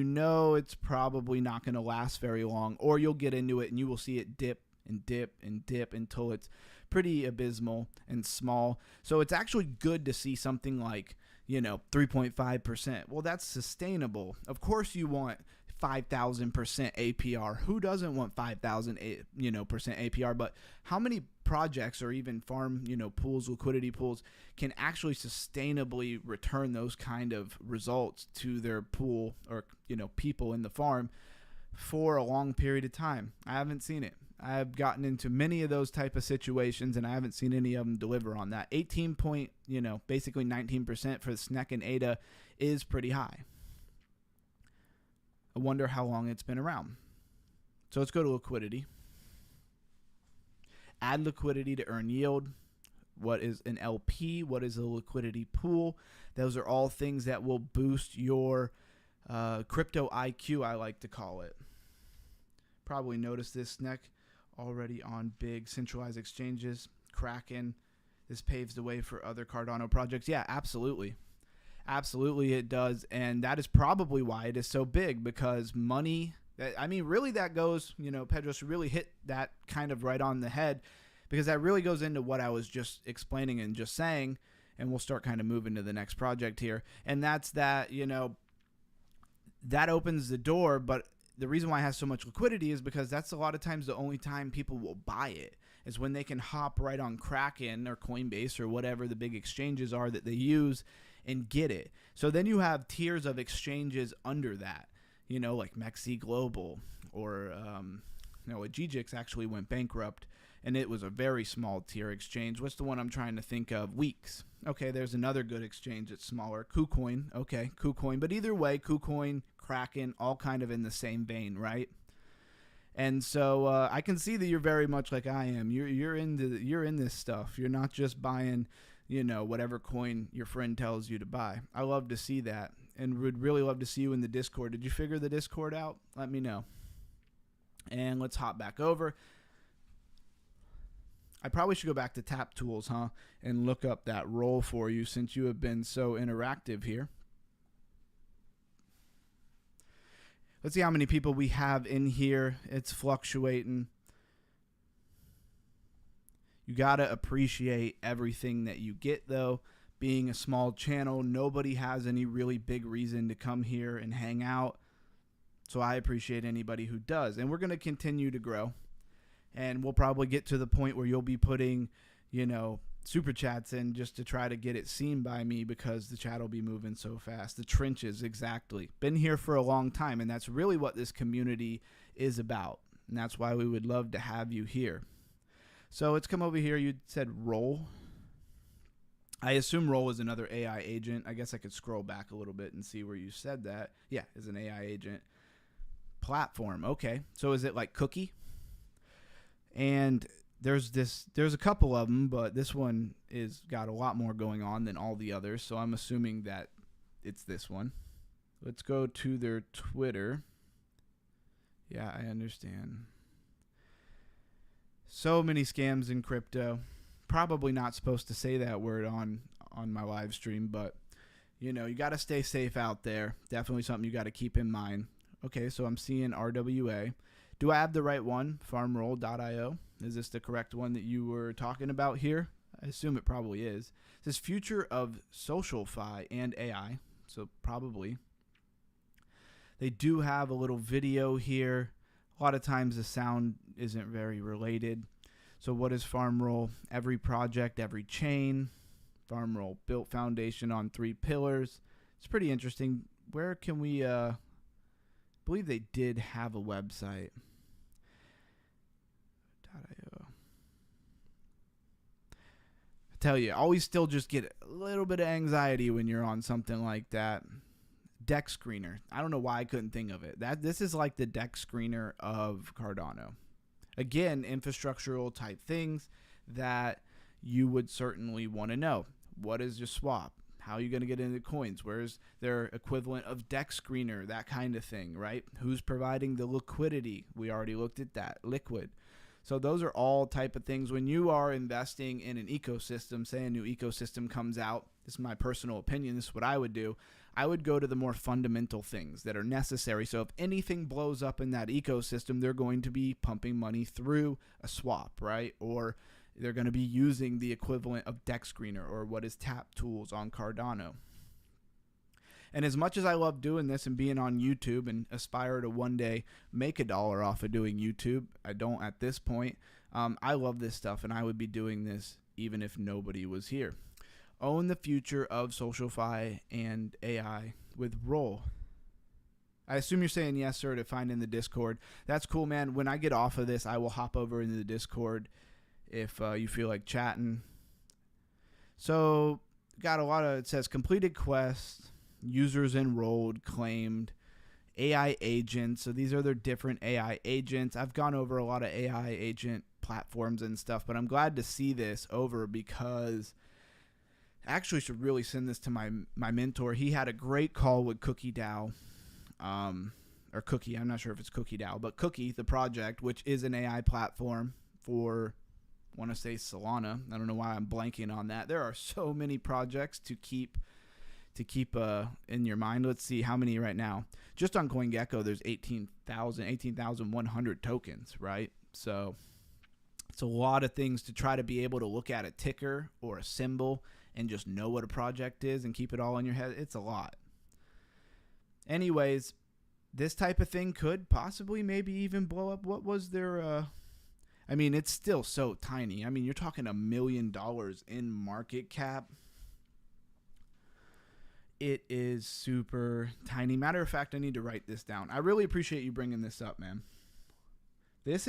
[SPEAKER 1] it's probably not going to last very long, or you'll get into it and you will see it dip and dip and dip until it's pretty abysmal and small. So it's actually good to see something like, 3.5%. Well, that's sustainable. Of course you want 5,000% APR. Who doesn't want 5,000 percent APR? But how many projects or even farm, pools, liquidity pools can actually sustainably return those kind of results to their pool or, people in the farm for a long period of time? I haven't seen it. I've gotten into many of those type of situations, and I haven't seen any of them deliver on that. 18 point, basically 19% for the SNEC and ADA is pretty high. I wonder how long it's been around. So let's go to liquidity. Add liquidity to earn yield. what is an LP, what is a liquidity pool. Those are all things that will boost your crypto IQ, I like to call it. Probably noticed this neck already on big centralized exchanges. Kraken. This paves the way for other Cardano projects. Yeah, absolutely. Absolutely it does. And that is probably why it is so big, because money, I mean, really that goes, Pedros really hit that kind of right on the head, because that really goes into what I was just explaining and just saying. And we'll start kind of moving to the next project here. And that's that, that opens the door. But the reason why it has so much liquidity is because that's a lot of times the only time people will buy it, is when they can hop right on Kraken or Coinbase or whatever the big exchanges are that they use and get it. So then you have tiers of exchanges under that, like Mexi Global or, GGX actually went bankrupt, and it was a very small tier exchange. What's the one I'm trying to think of? Weeks. Okay, there's another good exchange that's smaller. KuCoin. Okay, KuCoin. But either way, KuCoin, Kraken, all kind of in the same vein, right? And so I can see that you're very much like I am. You're in this stuff. You're not just buying, whatever coin your friend tells you to buy. I love to see that, and would really love to see you in the Discord. Did you figure the Discord out? Let me know. And let's hop back over. I probably should go back to Tap Tools, and look up that role for you, since you have been so interactive here. Let's see how many people we have in here. It's fluctuating. You got to appreciate everything that you get, though. Being a small channel, nobody has any really big reason to come here and hang out. So I appreciate anybody who does. And we're going to continue to grow. And we'll probably get to the point where you'll be putting, super chats in just to try to get it seen by me, because the chat will be moving so fast. The trenches, exactly. Been here for a long time, and that's really what this community is about. And that's why we would love to have you here. So let's come over here. You said Roll. I assume Roll is another AI agent. I guess I could scroll back a little bit and see where you said that. Yeah, is an AI agent. Platform. Okay. So is it like Cookie? And there's a couple of them, but this one is got a lot more going on than all the others. So I'm assuming that it's this one. Let's go to their Twitter. Yeah, I understand. So many scams in crypto. Probably not supposed to say that word on my live stream, but you got to stay safe out there. Definitely something you got to keep in mind. Okay, so I'm seeing RWA. Do I have the right one? Farmroll.io. Is this the correct one that you were talking about here? I assume it probably is. It says future of SocialFi and AI. So probably. They do have a little video here. A lot of times the sound isn't very related. So what is FarmRoll? Every project, every chain. FarmRoll built foundation on 3 pillars. It's pretty interesting. Where can we... I believe they did have a website. I tell you, I always still just get a little bit of anxiety when you're on something like that. Deck screener. I don't know why I couldn't think of it. This is like the deck screener of Cardano. Again, infrastructural type things that you would certainly want to know. What is your swap? How are you going to get into coins? Where's their equivalent of deck screener? That kind of thing, right? Who's providing the liquidity? We already looked at that. Liquid. So those are all type of things. When you are investing in an ecosystem, say a new ecosystem comes out, this is my personal opinion, this is what I would do. I would go to the more fundamental things that are necessary. So if anything blows up in that ecosystem, they're going to be pumping money through a swap, right? Or they're going to be using the equivalent of deck screener or what is Tap Tools on Cardano. And as much as I love doing this and being on YouTube and aspire to one day make $1 off of doing YouTube, I don't at this point. I love this stuff, and I would be doing this even if nobody was here. Own the future of SocialFi and AI with Roll. I assume you're saying yes, sir, to find in the Discord. That's cool, man. When I get off of this, I will hop over into the Discord if you feel like chatting. So, got a lot of, it says completed quests, users enrolled, claimed, AI agents. So these are their different AI agents. I've gone over a lot of AI agent platforms and stuff. But I'm glad to see this over because I actually should really send this to my mentor. He had a great call with Cookie DAO, or Cookie. I'm not sure if it's Cookie DAO, but Cookie, the project, which is an AI platform for, I want to say Solana. I don't know why I'm blanking on that. There are so many projects to keep in your mind. Let's see how many right now. Just on CoinGecko, there's 18,100 tokens, right? So it's a lot of things to try to be able to look at a ticker or a symbol and just know what a project is and keep it all in your head. It's a lot. Anyways, this type of thing could possibly maybe even blow up. What was their I mean, it's still so tiny. I mean, you're talking $1 million in market cap. It is super tiny. Matter of fact, I need to write this down. I really appreciate you bringing this up, man. This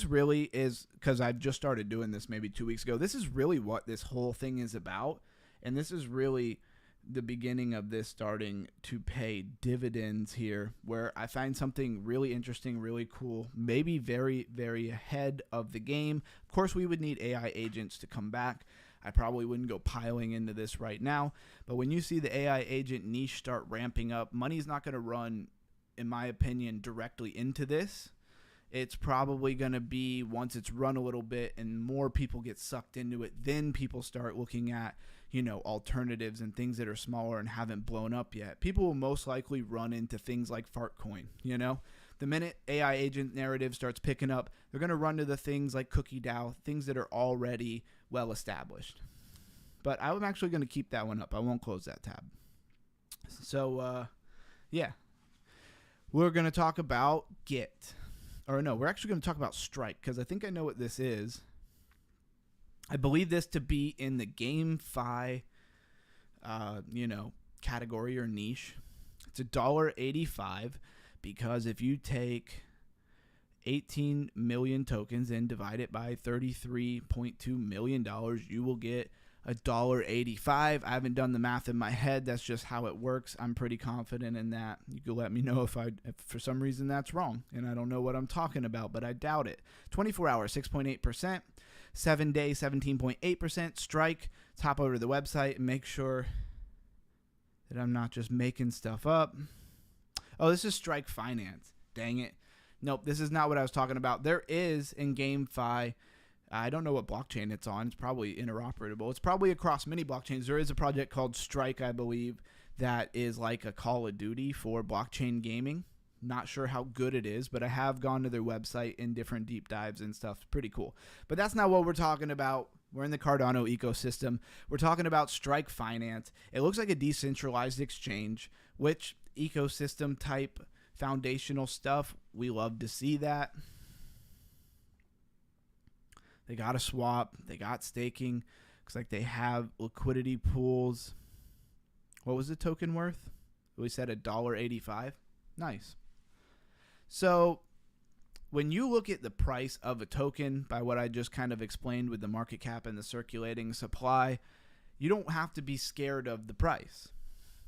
[SPEAKER 1] really is, because I just started doing this maybe 2 weeks ago. This is really what this whole thing is about. And this is really the beginning of this starting to pay dividends here, where I find something really interesting, really cool, maybe very, very ahead of the game. Of course, we would need AI agents to come back. I probably wouldn't go piling into this right now. But when you see the AI agent niche start ramping up, money's not going to run, in my opinion, directly into this. It's probably going to be, once it's run a little bit and more people get sucked into it, then people start looking at, alternatives and things that are smaller and haven't blown up yet. People will most likely run into things like Fartcoin, The minute AI agent narrative starts picking up, they're going to run to the things like Cookie DAO, things that are already well established. But I'm actually going to keep that one up. I won't close that tab. So, yeah. We're going to talk about Git. Or no, we're actually going to talk about Strike, because I think I know what this is. I believe this to be in the GameFi, category or niche. It's $1.85, because if you take 18 million tokens and divide it by $33.2 million, you will get $1.85. I haven't done the math in my head. That's just how it works. I'm pretty confident in that. You can let me know if for some reason that's wrong and I don't know what I'm talking about, but I doubt it. 24 hours, 6.8%. 7 day, 17.8%. Strike. Let's hop over to the website and make sure that I'm not just making stuff up. Oh, this is Strike Finance. Dang it. Nope, this is not what I was talking about. There is in GameFi, I don't know what blockchain it's on. It's probably interoperable. It's probably across many blockchains. There is a project called Strike, I believe, that is like a Call of Duty for blockchain gaming. Not sure how good it is, but I have gone to their website in different deep dives and stuff. It's pretty cool. But that's not what we're talking about. We're in the Cardano ecosystem. We're talking about Strike Finance. It looks like a decentralized exchange, which ecosystem type foundational stuff, we love to see that. They got a swap. They got staking. Looks like they have liquidity pools. What was the token worth? We said $1.85. Nice. So when you look at the price of a token, by what I just kind of explained with the market cap and the circulating supply, you don't have to be scared of the price,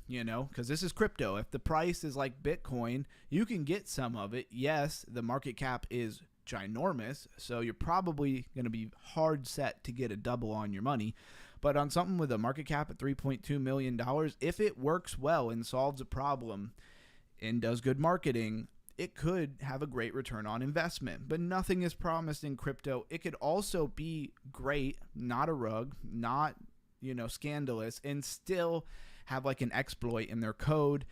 [SPEAKER 1] because this is crypto. If the price is like Bitcoin, you can get some of it. Yes, the market cap is ginormous, so you're probably going to be hard set to get a double on your money. But on something with a market cap at $3.2 million, if it works well and solves a problem and does good marketing, it could have a great return on investment. But nothing is promised in crypto. It could also be great, not a rug, not, scandalous, and still have like an exploit in their code,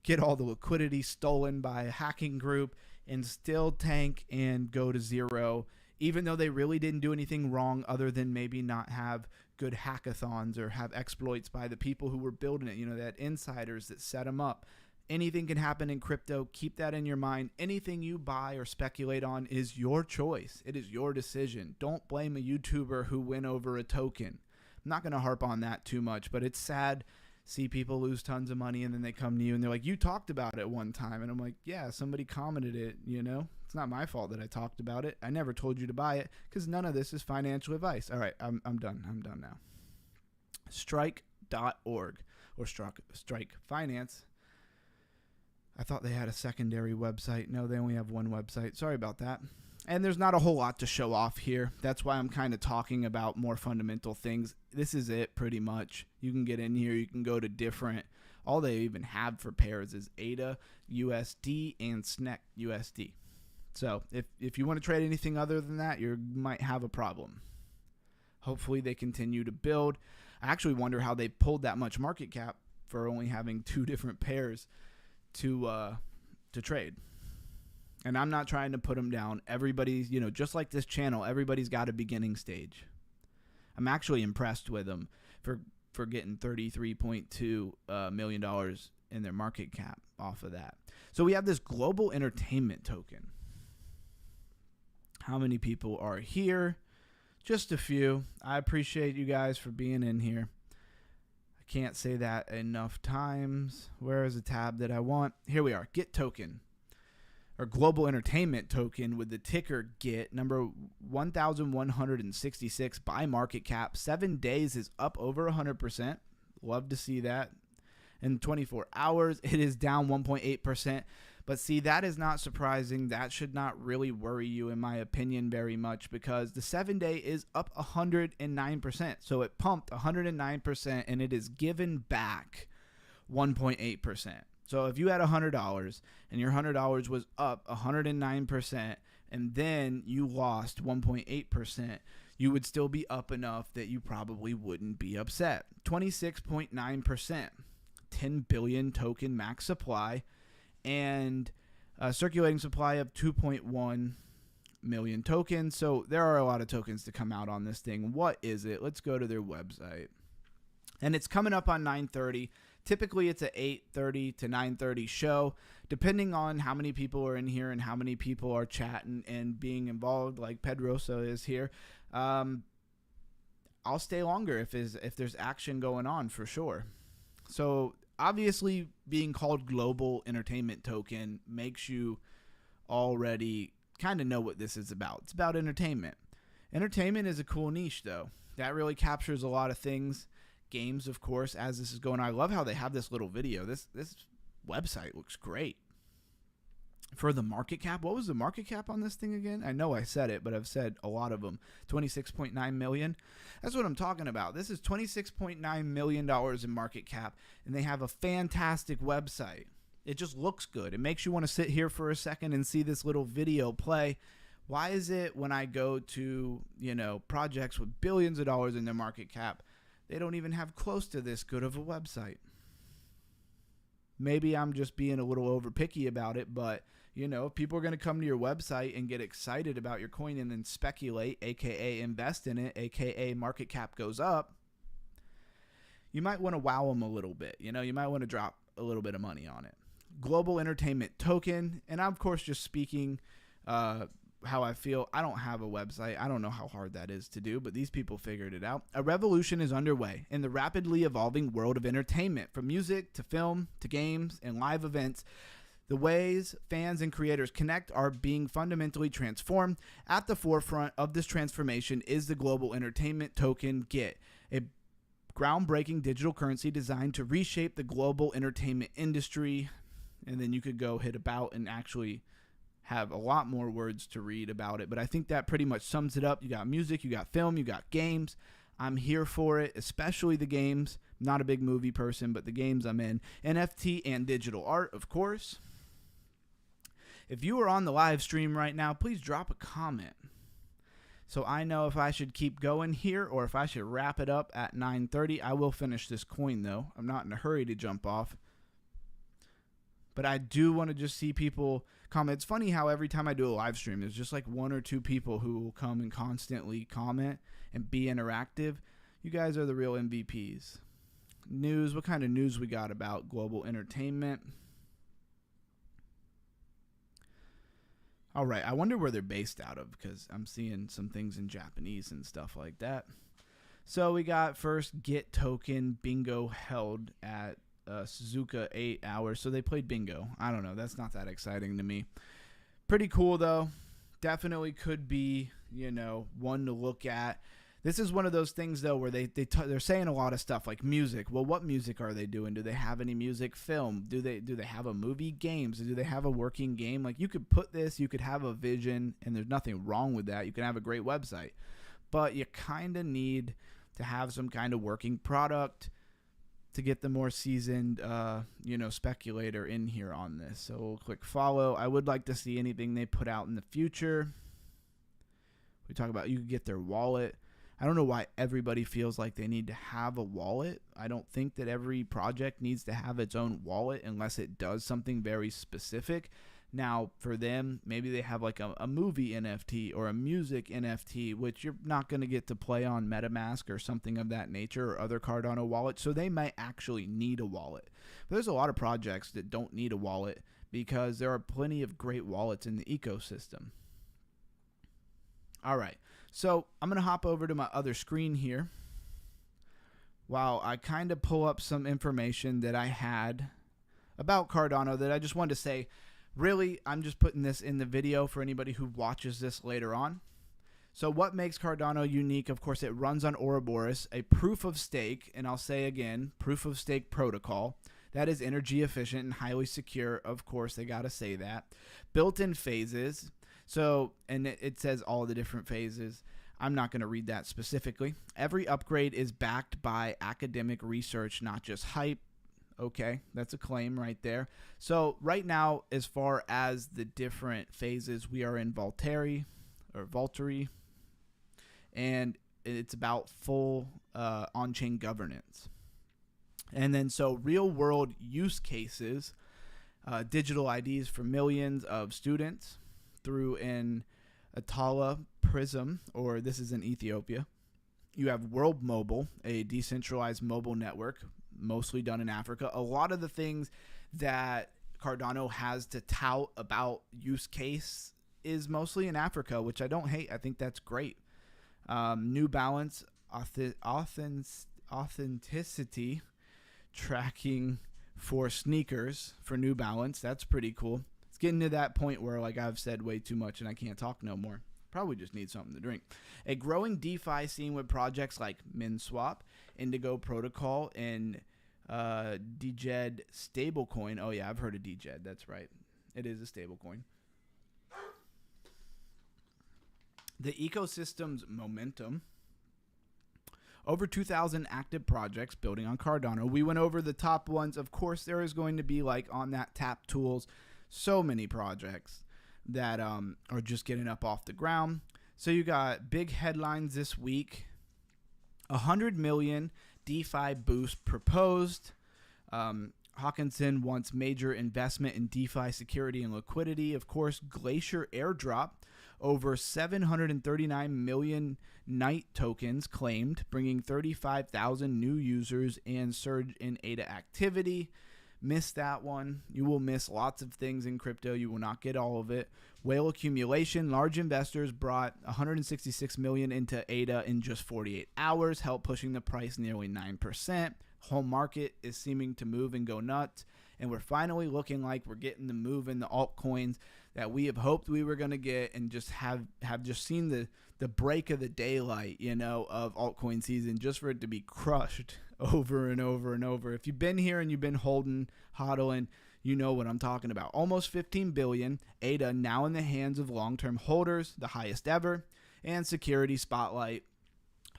[SPEAKER 1] get all the liquidity stolen by a hacking group, and still tank and go to zero, even though they really didn't do anything wrong other than maybe not have good hackathons or have exploits by the people who were building it. They had insiders that set them up. Anything can happen in crypto. Keep that in your mind. Anything you buy or speculate on is your choice. It is your decision. Don't blame a YouTuber who went over a token. I'm not going to harp on that too much, but it's sad. See people lose tons of money and then they come to you and they're like, you talked about it one time. And I'm like, yeah, somebody commented it, It's not my fault that I talked about it. I never told you to buy it because none of this is financial advice. All right, I'm done. I'm done now. Strike.org or Strike Finance. I thought they had a secondary website. No, they only have one website. Sorry about that. And there's not a whole lot to show off here. That's why I'm kind of talking about more fundamental things. This is it pretty much. You can get in here. You can go to different. All they even have for pairs is ADA, USD, and SNEC USD. So if you want to trade anything other than that, you might have a problem. Hopefully they continue to build. I actually wonder how they pulled that much market cap for only having 2 different pairs to trade. And I'm not trying to put them down. Everybody's, just like this channel, everybody's got a beginning stage. I'm actually impressed with them for getting $33.2 million in their market cap off of that. So we have this global entertainment token. How many people are here? Just a few. I appreciate you guys for being in here. I can't say that enough times. Where is the tab that I want? Here we are. Get token. Or global entertainment token with the ticker GET, number 1,166 by market cap. 7 days is up over 100%. Love to see that. In 24 hours, it is down 1.8%. But see, that is not surprising. That should not really worry you, in my opinion, very much, because the 7-day is up 109%. So it pumped 109%, and it is given back 1.8%. So if you had $100 and your $100 was up 109% and then you lost 1.8%, you would still be up enough that you probably wouldn't be upset. 26.9%, 10 billion token max supply, and a circulating supply of 2.1 million tokens. So there are a lot of tokens to come out on this thing. What is it? Let's go to their website. And it's coming up on 9:30. Typically, it's a 8:30 to 9:30 show, depending on how many people are in here and how many people are chatting and being involved, like Pedrosa is here. I'll stay longer if there's action going on, for sure. So obviously, being called global entertainment token makes you already kind of know what this is about. It's about entertainment. Entertainment is a cool niche, though. That really captures a lot of things. Games, of course, as this is going on. I love how they have this little video. This website looks great. For the market cap, what was the market cap on this thing again? I know I said it, but I've said a lot of them. $26.9 million. That's what I'm talking about. This is $26.9 million in market cap, and they have a fantastic website. It just looks good. It makes you want to sit here for a second and see this little video play. Why is it when I go to, projects with billions of dollars in their market cap, they don't even have close to this good of a website? Maybe I'm just being a little over picky about it, but if people are going to come to your website and get excited about your coin and then speculate, aka invest in it, aka market cap goes up, you might want to wow them a little bit. You might want to drop a little bit of money on it. Global entertainment token, and I'm of course just speaking how I feel. I don't have a website. I don't know how hard that is to do, but these people figured it out. A revolution is underway in the rapidly evolving world of entertainment, from music to film to games and live events. The ways fans and creators connect are being fundamentally transformed. At the forefront of this transformation is the global entertainment token GET, a groundbreaking digital currency designed to reshape the global entertainment industry. And then you could go hit about and actually have a lot more words to read about it, but I think that pretty much sums it up. You got music, you got film, you got games. I'm here for it, especially the games. Not a big movie person, but the games I'm in. NFT and digital art, of course. If you are on the live stream right now, please drop a comment so I know if I should keep going here or if I should wrap it up at 9:30. I will finish this coin, though. I'm not in a hurry to jump off. But I do want to just see people comment. It's funny how every time I do a live stream, there's just like 1 or 2 people who will come and constantly comment and be interactive. You guys are the real MVPs. News. What kind of news we got about global entertainment? All right. I wonder where they're based out of, because I'm seeing some things in Japanese and stuff like that. So we got first GET token bingo held at Suzuka 8 hours. So they played bingo. I don't know. That's not that exciting to me. Pretty cool, though. Definitely could be, one to look at. This is one of those things, though, where they're saying a lot of stuff like music. Well, what music are they doing? Do they have any music film? Do they have a movie, games? Do they have a working game? Like, you could put this, you could have a vision, and there's nothing wrong with that. You can have a great website. But you kind of need to have some kind of working product to get the more seasoned, speculator in here on this. So we'll click follow. I would like to see anything they put out in the future. We talk about you could get their wallet. I don't know why everybody feels like they need to have a wallet. I don't think that every project needs to have its own wallet unless it does something very specific. Now, for them, maybe they have like a movie NFT or a music NFT, which you're not going to get to play on MetaMask or something of that nature or other Cardano wallets. So they might actually need a wallet. But there's a lot of projects that don't need a wallet because there are plenty of great wallets in the ecosystem. All right. So I'm going to hop over to my other screen here while I kind of pull up some information that I had about Cardano that I just wanted to say. Really, I'm just putting this in the video for anybody who watches this later on. So what makes Cardano unique? Of course, it runs on Ouroboros, a proof of stake, and I'll say again, proof of stake protocol. That is energy efficient and highly secure. Of course, they got to say that. Built-in phases. So, and it says all the different phases. I'm not going to read that specifically. Every upgrade is backed by academic research, not just hype. Okay, that's a claim right there. So right now, as far as the different phases, we are in Valtteri, and it's about full on-chain governance. And then so real-world use cases, digital IDs for millions of students through an Atala Prism, or this is in Ethiopia. You have World Mobile, a decentralized mobile network, mostly done in Africa. A lot of the things that Cardano has to tout about use case is mostly in Africa, which I don't hate. I think that's great. New Balance authenticity tracking for sneakers for New Balance. That's pretty cool. It's getting to that point where, like, I've said way too much and I can't talk no more. Probably just need something to drink. A growing DeFi scene with projects like MinSwap, Indigo Protocol, and DJED stablecoin. Oh yeah, I've heard of DJED. That's right. It is a stablecoin. The ecosystem's momentum. Over 2,000 active projects building on Cardano. We went over the top ones. Of course, there is going to be, like, on that Tap Tools, so many projects that are just getting up off the ground. So you got big headlines this week. 100 million DeFi boost proposed. Hawkinson wants major investment in DeFi security and liquidity. Of course, Glacier airdrop. Over 739 million Night tokens claimed, bringing 35,000 new users and surge in ADA activity. Missed that one. You will miss lots of things in crypto. You will not get all of it. Whale accumulation. Large investors brought 166 million into ADA in just 48 hours, helped pushing the price nearly 9%. Whole market is seeming to move and go nuts, and we're finally looking like we're getting the move in the altcoins that we have hoped we were going to get, and just have just seen the break of the daylight, of altcoin season, just for it to be crushed over and over and over. If you've been here and you've been hodling, you know what I'm talking about. Almost 15 billion ADA now in the hands of long-term holders, the highest ever. And security spotlight.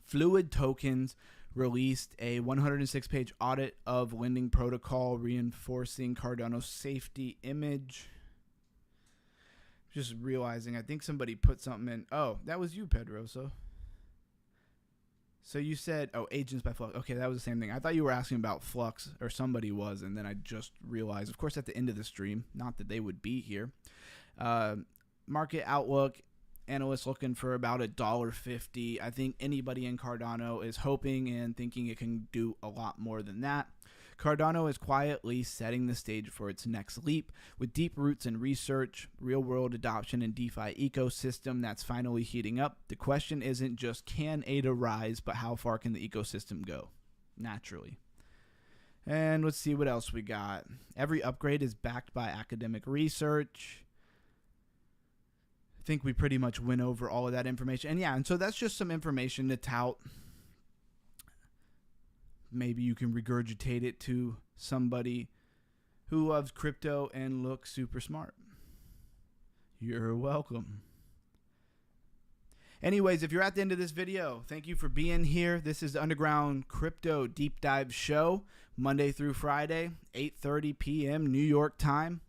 [SPEAKER 1] Fluid Tokens released a 106-page audit of lending protocol, reinforcing Cardano's safety image. Just realizing, I think somebody put something in. Oh, that was you, Pedroso. So you said, agents by Flux. Okay, that was the same thing. I thought you were asking about Flux, or somebody was, and then I just realized, of course, at the end of the stream, not that they would be here. Market outlook, analysts looking for about $1.50. I think anybody in Cardano is hoping and thinking it can do a lot more than that. Cardano is quietly setting the stage for its next leap with deep roots in research, real-world adoption, and DeFi ecosystem that's finally heating up. The question isn't just can ADA rise, but how far can the ecosystem go? Naturally. And let's see what else we got. Every upgrade is backed by academic research. think we pretty much went over all of that information. And yeah, and so that's just some information to tout. Maybe you can regurgitate it to somebody who loves crypto and looks super smart. You're welcome. Anyways, if you're at the end of this video, thank you for being here. This is the Underground Crypto Deep Dive Show, Monday through Friday, 8:30 p.m. New York time.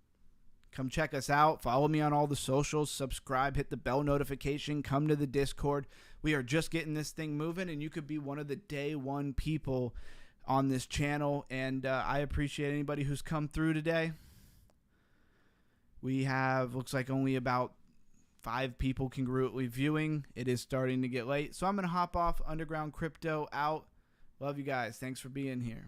[SPEAKER 1] Come check us out. Follow me on all the socials. Subscribe. Hit the bell notification. Come to the Discord. We are just getting this thing moving, and you could be one of the day one people on this channel. And I appreciate anybody who's come through today. We have, looks like only about 5 people congruently viewing. It is starting to get late. So I'm going to hop off. Underground Crypto out. Love you guys. Thanks for being here.